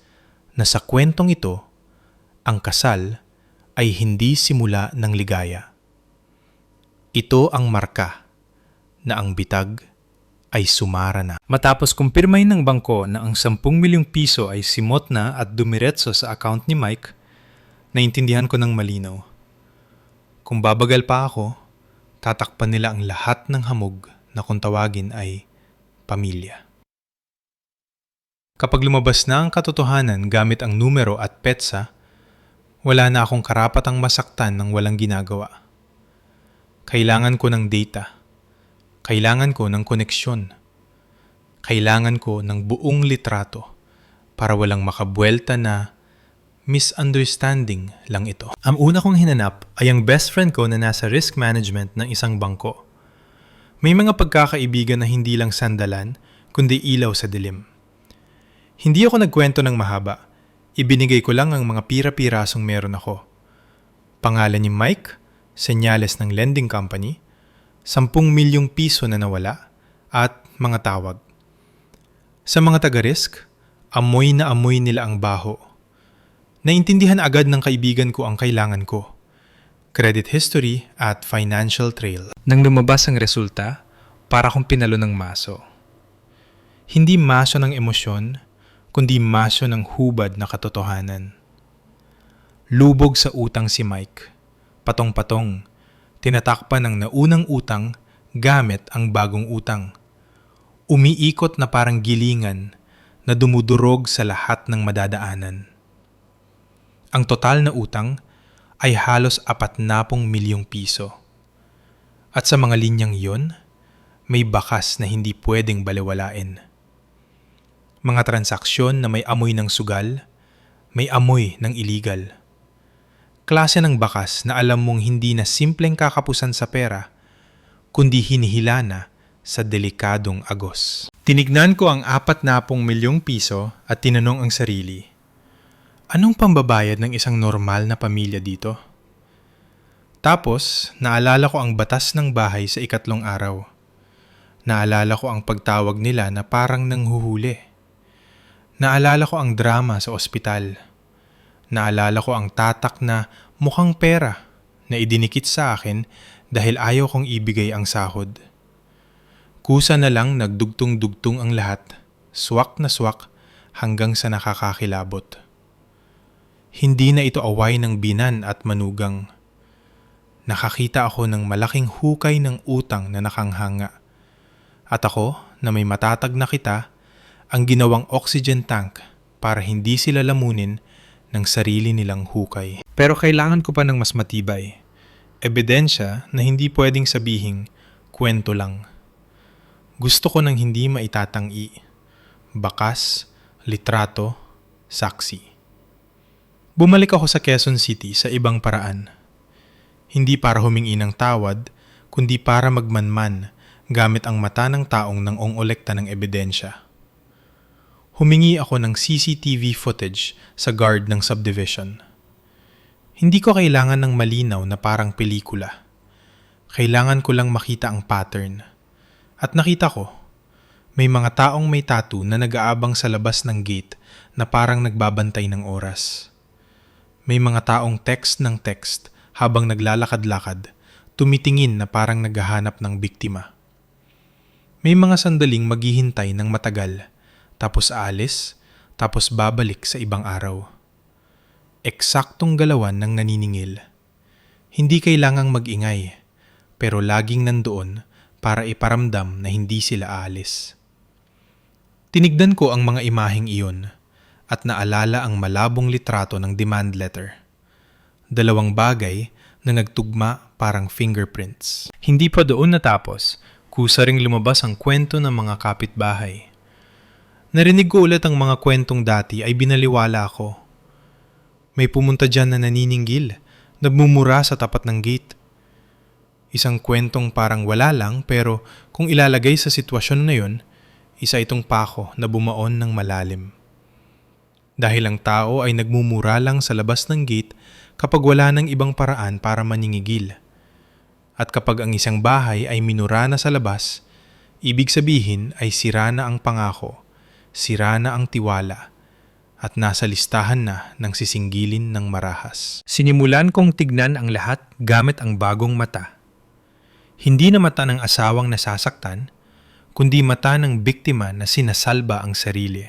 na sa kwentong ito, ang kasal ay hindi simula ng ligaya. Ito ang marka na ang bitag ay sumara na. Matapos kumpirmahin ng bangko na ang 10 milyong piso ay simot na at dumiretso sa account ni Mike, naintindihan ko ng malinaw. Kung babagal pa ako, tatakpan nila ang lahat ng hamog na kung tawagin ay pamilya. Kapag lumabas na ang katotohanan gamit ang numero at petsa, wala na akong karapatang masaktan ng walang ginagawa. Kailangan ko ng data. Kailangan ko ng koneksyon. Kailangan ko ng buong litrato para walang makabuelta na misunderstanding lang ito. Ang una kong hinanap ay ang best friend ko na nasa risk management ng isang bangko. May mga pagkakaibigan na hindi lang sandalan, kundi ilaw sa dilim. Hindi ako nagkwento ng mahaba. Ibinigay ko lang ang mga pira-pirasong meron ako. Pangalan ni Mike, senyales ng lending company, 10 milyong piso na nawala, at mga tawag. Sa mga taga-risk, amoy na amoy nila ang baho. Naintindihan agad ng kaibigan ko ang kailangan ko. Credit history at financial trail. Nang lumabas ang resulta, para kong pinalo ng maso. Hindi maso ng emosyon, kundi maso ng hubad na katotohanan. Lubog sa utang si Mike. Patong-patong, tinatakpan ng naunang utang gamit ang bagong utang. Umiikot na parang gilingan na dumudurog sa lahat ng madadaanan. Ang total na utang ay halos 40 milyong piso. At sa mga linyang iyon, may bakas na hindi pwedeng balewalain. Mga transaksyon na may amoy ng sugal, may amoy ng illegal. Klase ng bakas na alam mong hindi na simpleng kakapusan sa pera, kundi hinihila na sa delikadong agos. Tinignan ko ang 40 milyong piso at tinanong ang sarili, anong pambabayad ng isang normal na pamilya dito? Tapos, naalala ko ang batas ng bahay sa 3 araw. Naalala ko ang pagtawag nila na parang nanghuhuli. Naalala ko ang drama sa ospital. Naalala ko ang tatak na mukhang pera na idinikit sa akin dahil ayaw kong ibigay ang sahod. Kusa na lang nagdugtong-dugtong ang lahat, swak na swak hanggang sa nakakakilabot. Hindi na ito away ng binan at manugang. Nakakita ako ng malaking hukay ng utang na nakanghanga. At ako, na may matatag na kita, ang ginawang oxygen tank para hindi sila lamunin ng sarili nilang hukay. Pero kailangan ko pa ng mas matibay. Ebidensya na hindi pwedeng sabihing kwento lang. Gusto ko ng hindi maitatangi. bakas, litrato, saksi. Bumalik ako sa Quezon City sa ibang paraan. Hindi para humingi ng tawad, kundi para magmanman gamit ang mata ng taong nang-ongolekta ng ebidensya. Humingi ako ng CCTV footage sa guard ng subdivision. Hindi ko kailangan ng malinaw na parang pelikula. Kailangan ko lang makita ang pattern. At nakita ko, may mga taong may tattoo na nag-aabang sa labas ng gate na parang nagbabantay ng oras. May mga taong text ng text habang naglalakad-lakad, tumitingin na parang naghahanap ng biktima. May mga sandaling maghihintay ng matagal, tapos aalis, tapos babalik sa ibang araw. Eksaktong galawan ng naniningil. Hindi kailangang mag-ingay, pero laging nandoon para iparamdam na hindi sila aalis. Tinignan ko ang mga imaheng iyon at naalala ang malabong litrato ng demand letter. Dalawang bagay na nagtugma parang fingerprints. Hindi pa doon natapos, kusa ring lumabas ang kwento ng mga kapitbahay. Narinig ko ulit ang mga kwentong dati ay binaliwala ako. May pumunta dyan na naniningil, nagmumura sa tapat ng gate. Isang kwentong parang wala lang pero kung ilalagay sa sitwasyon na yun, isa itong pako na bumaon ng malalim. Dahil ang tao ay nagmumura lang sa labas ng gate kapag wala ng ibang paraan para maningigil. At kapag ang isang bahay ay minura na sa labas, ibig sabihin ay sira na ang pangako, sira na ang tiwala, at nasa listahan na ng sisinggilin ng marahas. Sinimulan kong tignan ang lahat gamit ang bagong mata. Hindi na mata ng asawang nasasaktan, kundi mata ng biktima na sinasalba ang sarili.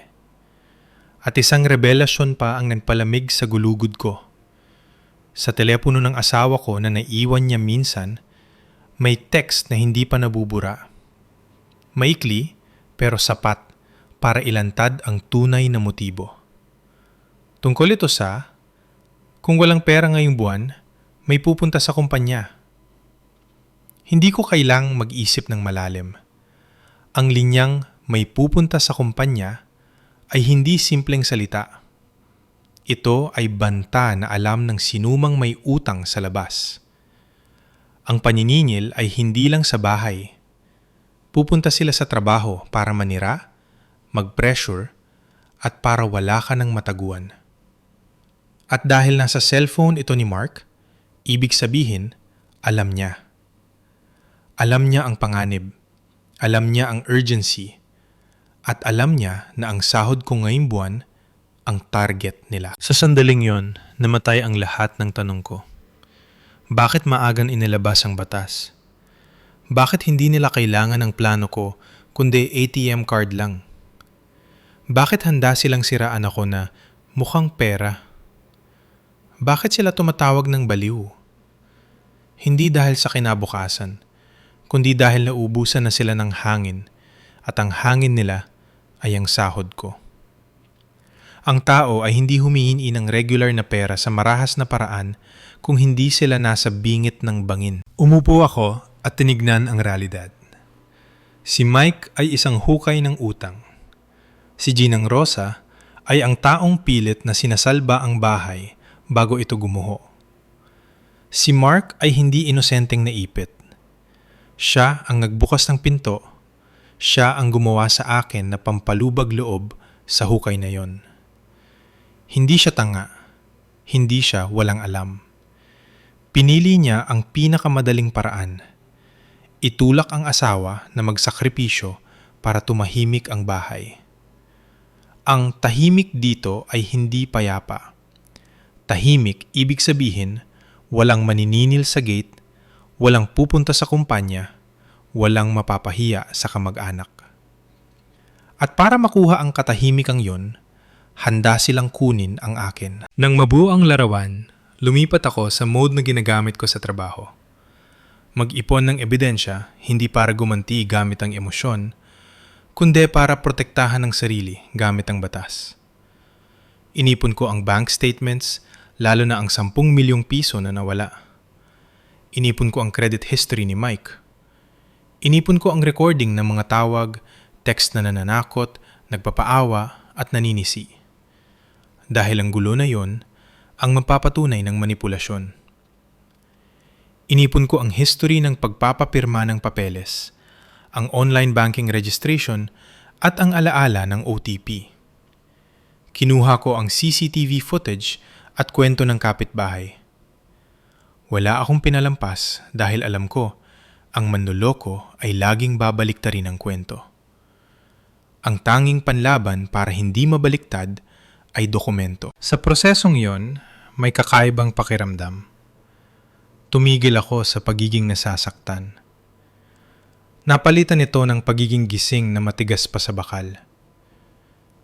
At isang revelasyon pa ang nagpalamig sa gulugod ko. Sa telepono ng asawa ko na naiwan niya minsan, may text na hindi pa nabubura. Maikli pero sapat para ilantad ang tunay na motibo. Tungkol ito sa, kung walang pera ngayong buwan, may pupunta sa kumpanya. Hindi ko kailang mag-isip ng malalim. Ang linyang may pupunta sa kumpanya ay hindi simpleng salita. Ito ay banta na alam ng sinumang may utang sa labas. Ang paniningil ay hindi lang sa bahay. Pupunta sila sa trabaho para manira, mag-pressure, at para wala ka ng mataguan. At dahil nasa cellphone ito ni Mark, ibig sabihin, alam niya. Alam niya ang panganib, alam niya ang urgency, at alam niya na ang sahod ko ngayong buwan ang target nila. Sa sandaling yon, namatay ang lahat ng tanong ko. Bakit maagang inilabas ang batas? Bakit hindi nila kailangan ng plano ko, kundi ATM card lang? Bakit handa silang siraan ako na mukhang pera? Bakit sila tumatawag ng baliw? Hindi dahil sa kinabukasan, kundi dahil naubusan na sila ng hangin at ang hangin nila ay ang sahod ko. Ang tao ay hindi humihingi ng regular na pera sa marahas na paraan kung hindi sila nasa bingit ng bangin. Umupo ako at tinignan ang realidad. Si Mike ay isang hukay ng utang. Si Ginang Rosa ay ang taong pilit na sinasalba ang bahay bago ito gumuho. Si Mark ay hindi inosenteng naipit. Siya ang nagbukas ng pinto. Siya ang gumawa sa akin na pampalubag loob sa hukay na yon. Hindi siya tanga. Hindi siya walang alam. Pinili niya ang pinakamadaling paraan. Itulak ang asawa na magsakripisyo para tumahimik ang bahay. Ang tahimik dito ay hindi payapa. Tahimik ibig sabihin walang manininil sa gate, walang pupunta sa kumpanya, walang mapapahiya sa kamag-anak. At para makuha ang katahimikang yon, handa silang kunin ang akin. Nang mabuo ang larawan, lumipat ako sa mode na ginagamit ko sa trabaho. Mag-ipon ng ebidensya, hindi para gumanti gamit ang emosyon, kundi para protektahan ang sarili gamit ang batas. Inipon ko ang bank statements, lalo na ang 10 milyong piso na nawala. Inipon ko ang credit history ni Mike. Inipon ko ang recording ng mga tawag, text na nananakot, nagpapaawa at naninisi. Dahil ang gulo na yon ang magpapatunay ng manipulasyon. Inipon ko ang history ng pagpapapirma ng papeles, ang online banking registration at ang alaala ng OTP. Kinuha ko ang CCTV footage at kwento ng kapitbahay. Wala akong pinalampas dahil alam ko ang manloloko ay laging babaliktarin ang kwento. Ang tanging panlaban para hindi mabaliktad ay dokumento. Sa prosesong yon, may kakaibang pakiramdam. Tumigil ako sa pagiging nasasaktan. Napalitan ito ng pagiging gising na matigas pa sa bakal.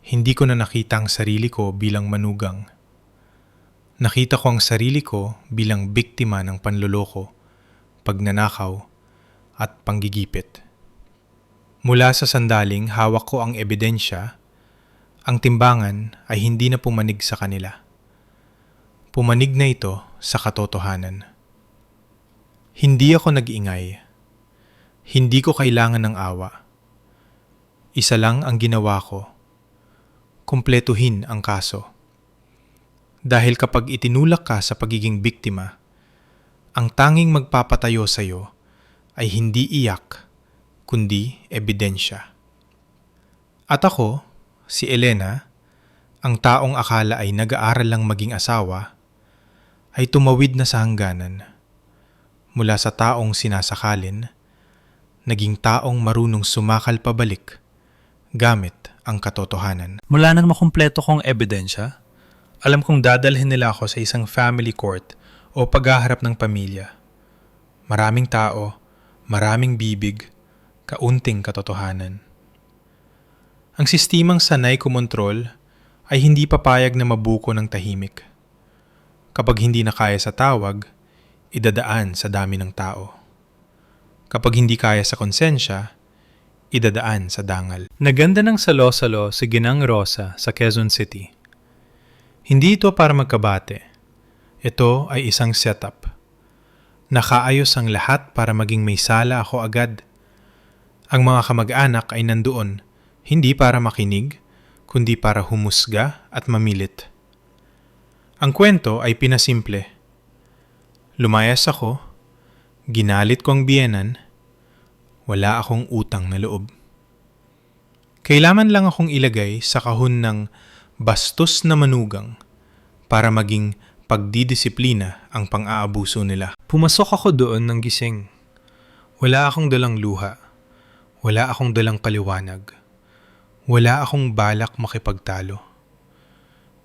Hindi ko na nakita ang sarili ko bilang manugang. Nakita ko ang sarili ko bilang biktima ng panloloko, pagnanakaw, at panggigipit. Mula sa sandaling hawak ko ang ebidensya, ang timbangan ay hindi na pumanig sa kanila. Pumanig na ito sa katotohanan. Hindi ako nag-ingay. Hindi ko kailangan ng awa. Isa lang ang ginawa ko. Kumpletuhin ang kaso. Dahil kapag itinulak ka sa pagiging biktima, ang tanging magpapatayo sa iyo ay hindi iyak, kundi ebidensya. At ako, si Elena, ang taong akala ay nag-aaral lang maging asawa, ay tumawid na sa hangganan. Mula sa taong sinasakalin, naging taong marunong sumakal pabalik gamit ang katotohanan. Mula nang makumpleto kong ebidensya, alam kong dadalhin nila ako sa isang family court o paghaharap ng pamilya. Maraming tao, maraming bibig, kaunting katotohanan. Ang sistemang sanay kumontrol ay hindi papayag na mabuko ng tahimik. Kapag hindi na kaya sa tawag, idadaan sa dami ng tao. Kapag hindi kaya sa konsensya, idadaan sa dangal. Naganda ng salo-salo si Ginang Rosa sa Quezon City. Hindi ito para magkabate. Ito ay isang setup. Nakaayos ang lahat para maging may sala ako agad. Ang mga kamag-anak ay nandoon, hindi para makinig, kundi para humusga at mamilit. Ang kwento ay pinasimple. Lumayas ako, ginalit ko ang biyenan, wala akong utang na loob. Kailangan lang akong ilagay sa kahon ng bastos na manugang para maging pagdidisiplina ang pang-aabuso nila. Pumasok ako doon ng gising. Wala akong dalang luha. Wala akong dalang paliwanag. Wala akong balak makipagtalo.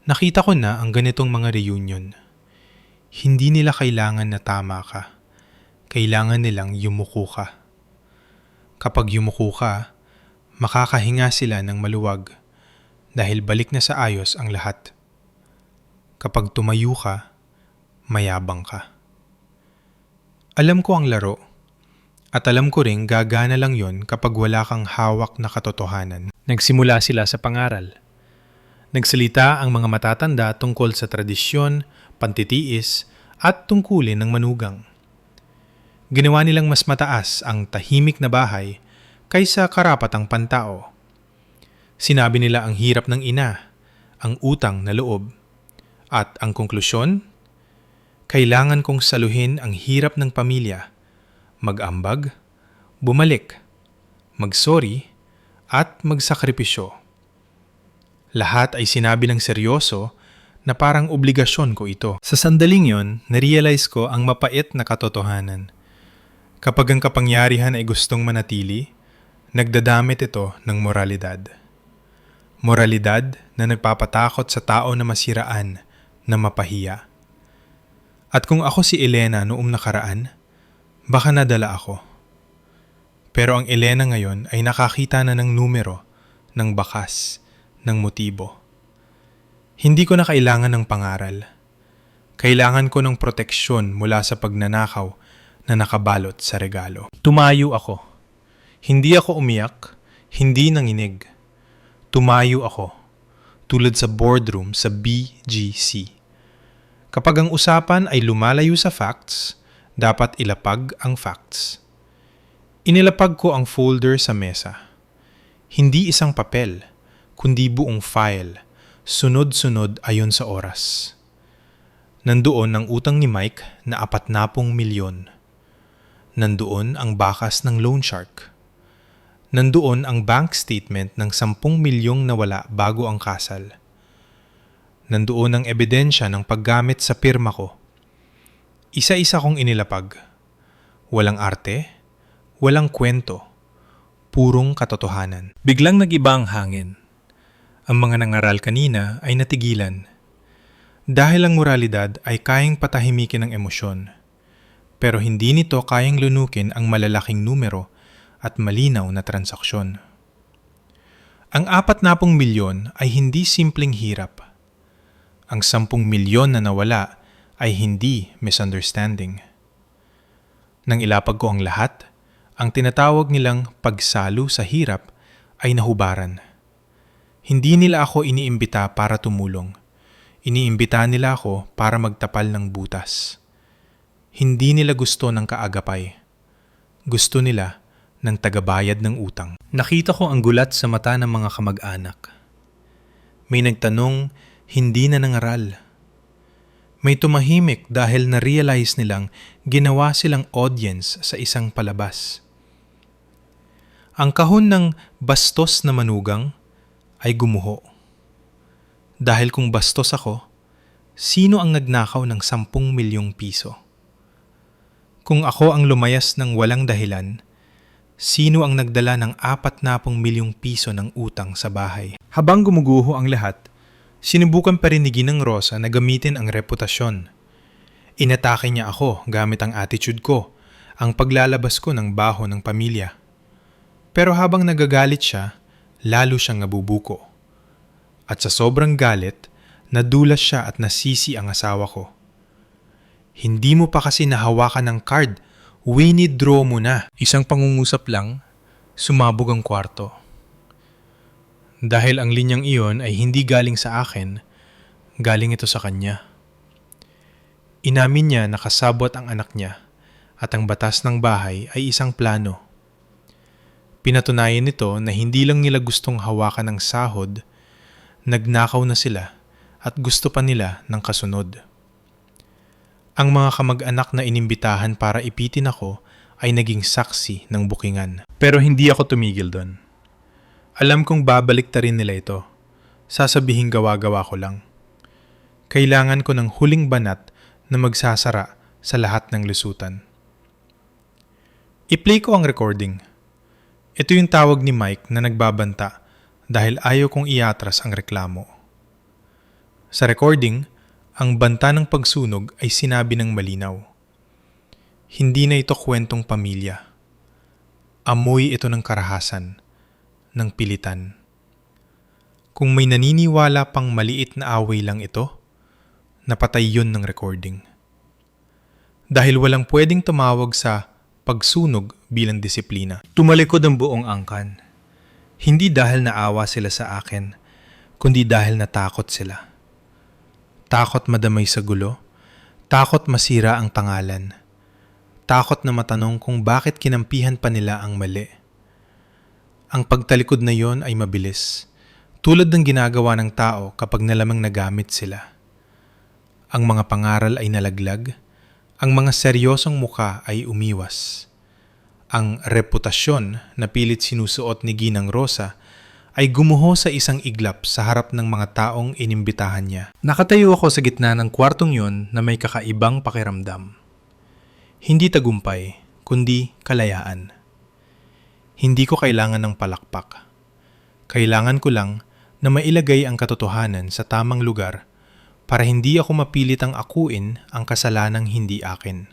Nakita ko na ang ganitong mga reunion. Hindi nila kailangan na tama ka. Kailangan nilang yumuko ka. Kapag yumuko ka, makakahinga sila ng maluwag dahil balik na sa ayos ang lahat. Kapag tumayo ka, mayabang ka. Alam ko ang laro, at alam ko ring gagana lang yon kapag wala kang hawak na katotohanan. Nagsimula sila sa pangaral. Nagsalita ang mga matatanda tungkol sa tradisyon, pantitiis, at tungkulin ng manugang. Ginawa nilang mas mataas ang tahimik na bahay kaysa karapatang pantao. Sinabi nila ang hirap ng ina, ang utang na loob, at ang konklusyon, kailangan kong saluhin ang hirap ng pamilya, mag-ambag, bumalik, mag-sorry, at magsakripisyo. Lahat ay sinabi ng seryoso na parang obligasyon ko ito. Sa sandaling yon, narealize ko ang mapait na katotohanan. Kapag ang kapangyarihan ay gustong manatili, nagdadamit ito ng moralidad. Moralidad na nagpapatakot sa tao na masiraan, na mapahiya. At kung ako si Elena noong nakaraan, baka nadala ako. Pero ang Elena ngayon ay nakakita na ng numero, ng bakas, ng motibo. Hindi ko na kailangan ng pangaral. Kailangan ko ng proteksyon mula sa pagnanakaw na nakabalot sa regalo. Tumayo ako. Hindi ako umiyak, hindi nanginig. Tumayo ako, tulad sa boardroom sa BGC. Kapag ang usapan ay lumalayo sa facts, dapat ilapag ang facts. Inilapag ko ang folder sa mesa. Hindi isang papel, kundi buong file, sunod-sunod ayon sa oras. Nandoon ang utang ni Mike na 40 milyon. Nandoon ang bakas ng loan shark. Nandoon ang bank statement ng 10 milyong nawala bago ang kasal. Nandoon ang ebidensya ng paggamit sa pirma ko. Isa-isa kong inilapag. Walang arte, walang kwento, purong katotohanan. Biglang nag-iba ang hangin. Ang mga nangaral kanina ay natigilan. Dahil ang moralidad ay kayang patahimikin ng emosyon. Pero hindi nito kayang lunukin ang malalaking numero at malinaw na transaksyon. Ang 40 milyon ay hindi simpleng hirap. Ang 10 milyon na nawala ay hindi misunderstanding. Nang ilapag ko ang lahat, ang tinatawag nilang pagsalo sa hirap ay nahubaran. Hindi nila ako iniimbita para tumulong. Iniimbita nila ako para magtapal ng butas. Hindi nila gusto ng kaagapay. Gusto nila ng tagabayad ng utang. Nakita ko ang gulat sa mata ng mga kamag-anak. May nagtanong, hindi na nangaral. May tumahimik dahil na-realize nilang ginawa silang audience sa isang palabas. Ang kahon ng bastos na manugang ay gumuho. Dahil kung bastos ako, sino ang nagnakaw ng 10 milyong piso? Kung ako ang lumayas ng walang dahilan, sino ang nagdala ng 40 milyong piso ng utang sa bahay? Habang gumuguho ang lahat, sinubukan pa rin ni Ginang Rosa na gamitin ang reputasyon. Inatake niya ako gamit ang attitude ko, ang paglalabas ko ng baho ng pamilya. Pero habang nagagalit siya, lalo siyang nabubuko. At sa sobrang galit, nadulas siya at nasisi ang asawa ko. Hindi mo pa kasi nahawakan ng card, winidraw mo na. Isang pangungusap lang, sumabog ang kwarto. Dahil ang linyang iyon ay hindi galing sa akin, galing ito sa kanya. Inamin niya na kasabot ang anak niya at ang batas ng bahay ay isang plano. Pinatunayan nito na hindi lang nila gustong hawakan ng sahod, nagnakaw na sila at gusto pa nila ng kasunod. Ang mga kamag-anak na inimbitahan para ipitin ako ay naging saksi ng bukingan. Pero hindi ako tumigil doon. Alam kong babalik ta rin nila ito. Sasabihin gawa-gawa ko lang. Kailangan ko ng huling banat na magsasara sa lahat ng lusutan. I-play ko ang recording. Ito yung tawag ni Mike na nagbabanta dahil ayaw kong iatras ang reklamo. Sa recording, ang banta ng pagsunog ay sinabi ng malinaw. Hindi na ito kwentong pamilya. Amoy ito ng karahasan, ng pilitan. Kung may naniniwala pang maliit na away lang ito, napatay yun ng recording. Dahil walang pwedeng tumawag sa pagsunog bilang disiplina. Tumalikod ang buong angkan. Hindi dahil naawa sila sa akin, kundi dahil natakot sila. Takot madamay sa gulo, takot masira ang pangalan, takot na matanong kung bakit kinampihan pa nila ang mali. Ang pagtalikod na yon ay mabilis, tulad ng ginagawa ng tao kapag nalamang nagamit sila. Ang mga pangaral ay nalaglag, ang mga seryosong muka ay umiwas. Ang reputasyon na pilit sinusuot ni Ginang Rosa ay gumuho sa isang iglap sa harap ng mga taong inimbitahan niya. Nakatayo ako sa gitna ng kwartong yon na may kakaibang pakiramdam. Hindi tagumpay, kundi kalayaan. Hindi ko kailangan ng palakpak. Kailangan ko lang na mailagay ang katotohanan sa tamang lugar para hindi ako mapilitang akuin ang kasalanang hindi akin.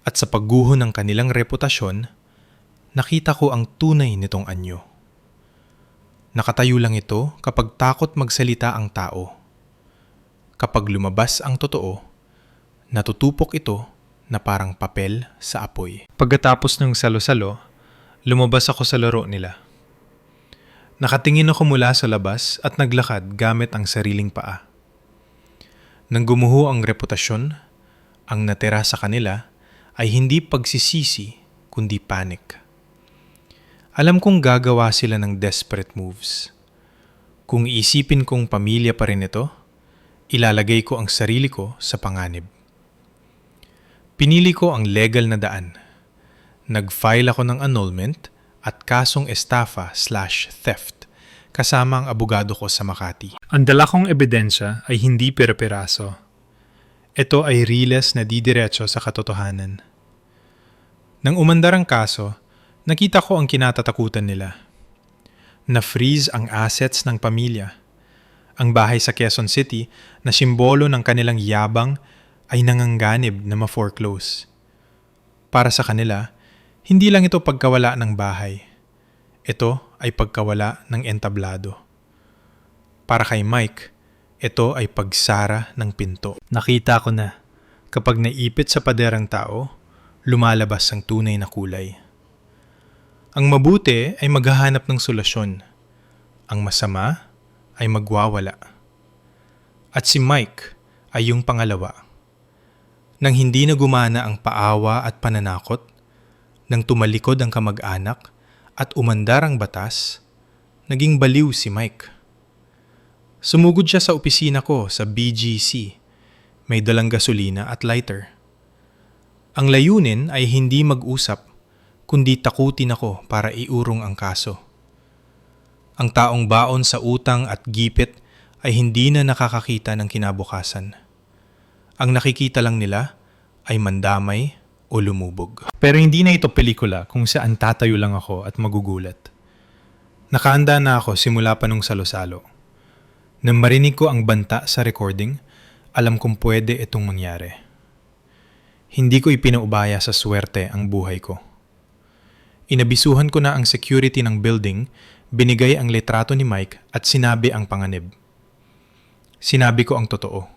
At sa pagguho ng kanilang reputasyon, nakita ko ang tunay nitong anyo. Nakatayo lang ito kapag takot magsalita ang tao. Kapag lumabas ang totoo, natutupok ito na parang papel sa apoy. Pagkatapos ng salo-salo, lumabas ako sa laro nila. Nakatingin ako mula sa labas at naglakad gamit ang sariling paa. Nang gumuho ang reputasyon, ang natira sa kanila ay hindi pagsisisi kundi panic. Alam kong gagawa sila ng desperate moves. Kung iisipin kong pamilya pa rin ito, ilalagay ko ang sarili ko sa panganib. Pinili ko ang legal na daan. Nag-file ako ng annulment at kasong estafa/theft kasama ang abogado ko sa Makati. Ang dala kong ebidensya ay hindi pera-peraso. Ito ay riles na didiretso sa katotohanan. Nang umandar ang kaso, nakita ko ang kinatatakutan nila. Na-freeze ang assets ng pamilya. Ang bahay sa Quezon City na simbolo ng kanilang yabang ay nanganganib na ma-foreclose. Para sa kanila, hindi lang ito pagkawala ng bahay. Ito ay pagkawala ng entablado. Para kay Mike, ito ay pagsara ng pinto. Nakita ko na, kapag naipit sa paderang tao, lumalabas ang tunay na kulay. Ang mabuti ay maghahanap ng solusyon. Ang masama ay magwawala. At si Mike ay yung pangalawa. Nang hindi na gumana ang paawa at pananakot, nang tumalikod ang kamag-anak at umandar ang batas, naging baliw si Mike. Sumugod siya sa opisina ko sa BGC. May dalang gasolina at lighter. Ang layunin ay hindi mag-usap, kundi takutin ako para iurong ang kaso. Ang taong baon sa utang at gipit ay hindi na nakakakita ng kinabukasan. Ang nakikita lang nila ay mandamay o lumubog. Pero hindi na ito pelikula kung saan tatayo lang ako at magugulat. Nakaanda na ako simula pa nung salo-salo. Nang marinig ko ang banta sa recording, alam kong pwede itong mangyari. Hindi ko ipinaubaya sa swerte ang buhay ko. Inabisuhan ko na ang security ng building, binigay ang litrato ni Mike at sinabi ang panganib. Sinabi ko ang totoo.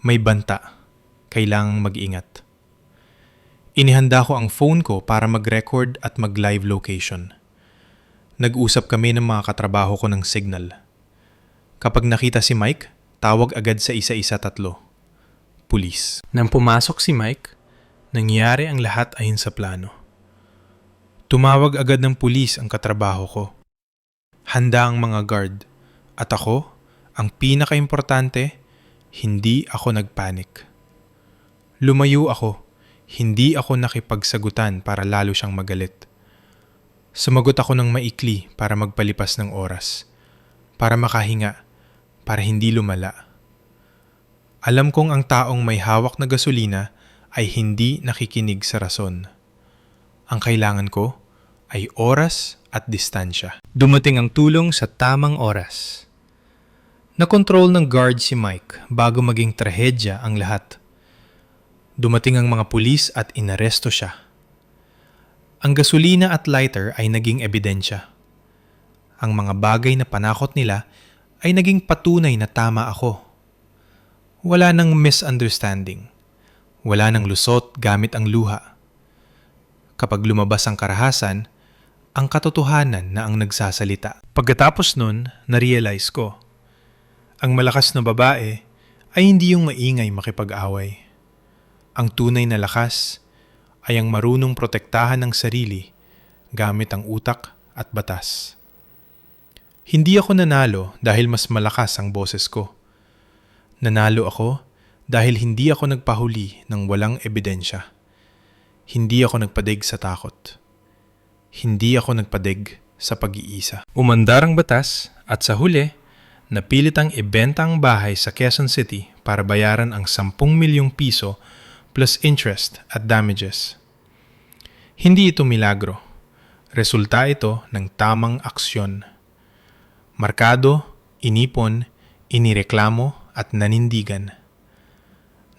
May banta. Kailangang mag-ingat. Inihanda ko ang phone ko para mag-record at mag-live location. Nag-usap kami ng mga katrabaho ko ng signal. Kapag nakita si Mike, tawag agad sa isa-isa 3. Pulis. Nang pumasok si Mike, nangyari ang lahat ayon sa plano. Tumawag agad ng pulis ang katrabaho ko. Handa ang mga guard. At ako, ang pinaka-importante, hindi ako nagpanik. Lumayo ako. Hindi ako nakipagsagutan para lalo siyang magalit. Sumagot ako ng maikli para magpalipas ng oras. Para makahinga. Para hindi lumala. Alam kong ang taong may hawak na gasolina ay hindi nakikinig sa rason. Ang kailangan ko ay oras at distansya. Dumating ang tulong sa tamang oras. Nakontrol ng guard si Mike bago maging trahedya ang lahat. Dumating ang mga pulis at inaresto siya. Ang gasolina at lighter ay naging ebidensya. Ang mga bagay na panakot nila ay naging patunay na tama ako. Wala nang misunderstanding. Wala nang lusot gamit ang luha. Kapag lumabas ang karahasan, ang katotohanan na ang nagsasalita. Pagkatapos nun, na-realize ko, ang malakas na babae ay hindi yung maingay makipag-away. Ang tunay na lakas ay ang marunong protektahan ng sarili gamit ang utak at batas. Hindi ako nanalo dahil mas malakas ang boses ko. Nanalo ako dahil hindi ako nagpahuli ng walang ebidensya. Hindi ako nagpadig sa takot. Hindi ako nagpadig sa pag-iisa. Umandar ang batas at sa huli, napilit ang ibenta ang bahay sa Quezon City para bayaran ang 10 milyong piso plus interest at damages. Hindi ito milagro. Resulta ito ng tamang aksyon. Markado, inipon, inireklamo at nanindigan.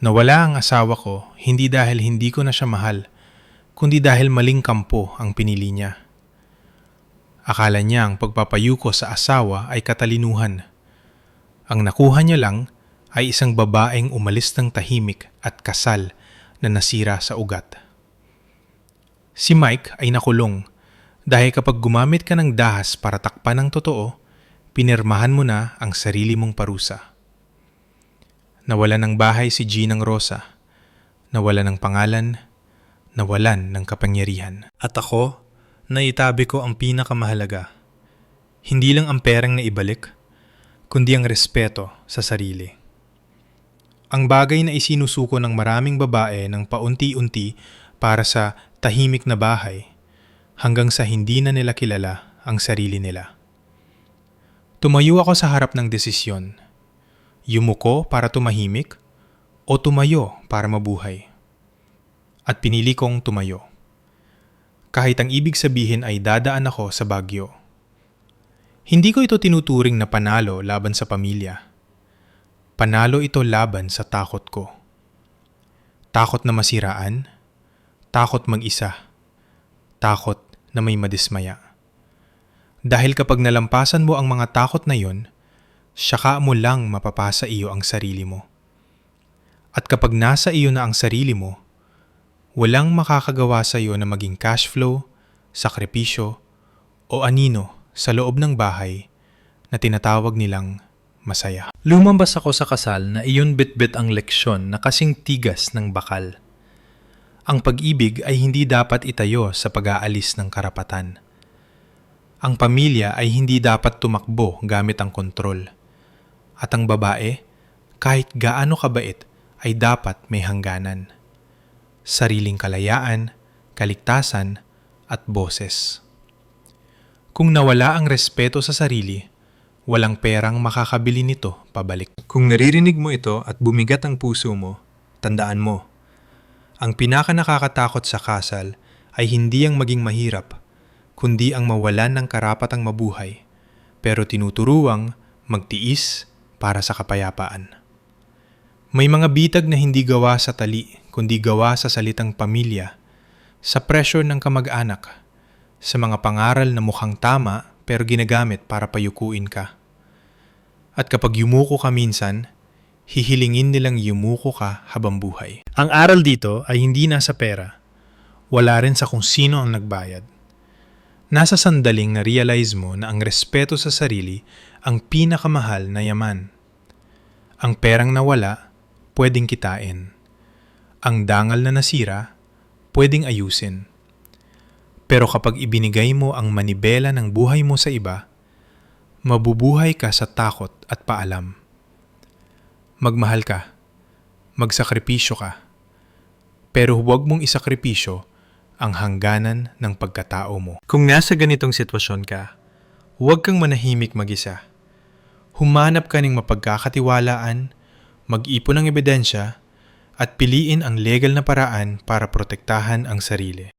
Nawala ang asawa ko hindi dahil hindi ko na siya mahal, kundi dahil maling kampo ang pinili niya. Akala niya ang pagpapayuko sa asawa ay katalinuhan. Ang nakuha niya lang ay isang babaeng umalis ng tahimik at kasal na nasira sa ugat. Si Mike ay nakulong dahil kapag gumamit ka ng dahas para takpan ang totoo, pinirmahan mo na ang sarili mong parusa. Nawalan ng bahay si Ginang Rosa. Nawalan ng pangalan. Nawalan ng kapangyarihan. At ako, naitabi ko ang pinakamahalaga. Hindi lang ang perang na ibalik, kundi ang respeto sa sarili. Ang bagay na isinusuko ng maraming babae ng paunti-unti para sa tahimik na bahay hanggang sa hindi na nila kilala ang sarili nila. Tumayo ako sa harap ng desisyon. Yumuko para tumahimik o tumayo para mabuhay. At pinili kong tumayo. Kahit ang ibig sabihin ay dadaan ako sa bagyo. Hindi ko ito tinuturing na panalo laban sa pamilya. Panalo ito laban sa takot ko. Takot na masiraan, takot mag-isa, takot na may madismaya. Dahil kapag nalampasan mo ang mga takot na yon, saka mo lang mapapasa iyo ang sarili mo. At kapag nasa iyo na ang sarili mo, walang makakagawa sa iyo na maging cash flow, sakripisyo, o anino sa loob ng bahay na tinatawag nilang masaya. Lumabas ako sa kasal na iyon bitbit ang leksyon na kasing tigas ng bakal. Ang pag-ibig ay hindi dapat itayo sa pag-aalis ng karapatan. Ang pamilya ay hindi dapat tumakbo gamit ang kontrol. At ang babae, kahit gaano kabait, ay dapat may hangganan. Sariling kalayaan, kaligtasan, at boses. Kung nawala ang respeto sa sarili, walang perang makakabili nito pabalik. Kung naririnig mo ito at bumigat ang puso mo, tandaan mo, ang pinaka-nakakatakot sa kasal ay hindi ang maging mahirap, kundi ang mawalan ng karapatang mabuhay, pero tinuturuang magtiis para sa kapayapaan. May mga bitag na hindi gawa sa tali, kundi gawa sa salitang pamilya, sa pressure ng kamag-anak, sa mga pangaral na mukhang tama pero ginagamit para payukuin ka. At kapag yumuko ka minsan, hihilingin nilang yumuko ka habang buhay. Ang aral dito ay hindi nasa pera, wala rin sa kung sino ang nagbayad. Nasa sandaling na-realize mo na ang respeto sa sarili ang pinakamahal na yaman. Ang perang nawala, pwedeng kitain. Ang dangal na nasira, pwedeng ayusin. Pero kapag ibinigay mo ang manibela ng buhay mo sa iba, mabubuhay ka sa takot at paalam. Magmahal ka, magsakripisyo ka, pero huwag mong isakripisyo ang hangganan ng pagkatao mo. Kung nasa ganitong sitwasyon ka, huwag kang manahimik mag-isa. Humanap ka ng mapagkakatiwalaan, mag-ipon ng ebidensya, at piliin ang legal na paraan para protektahan ang sarili.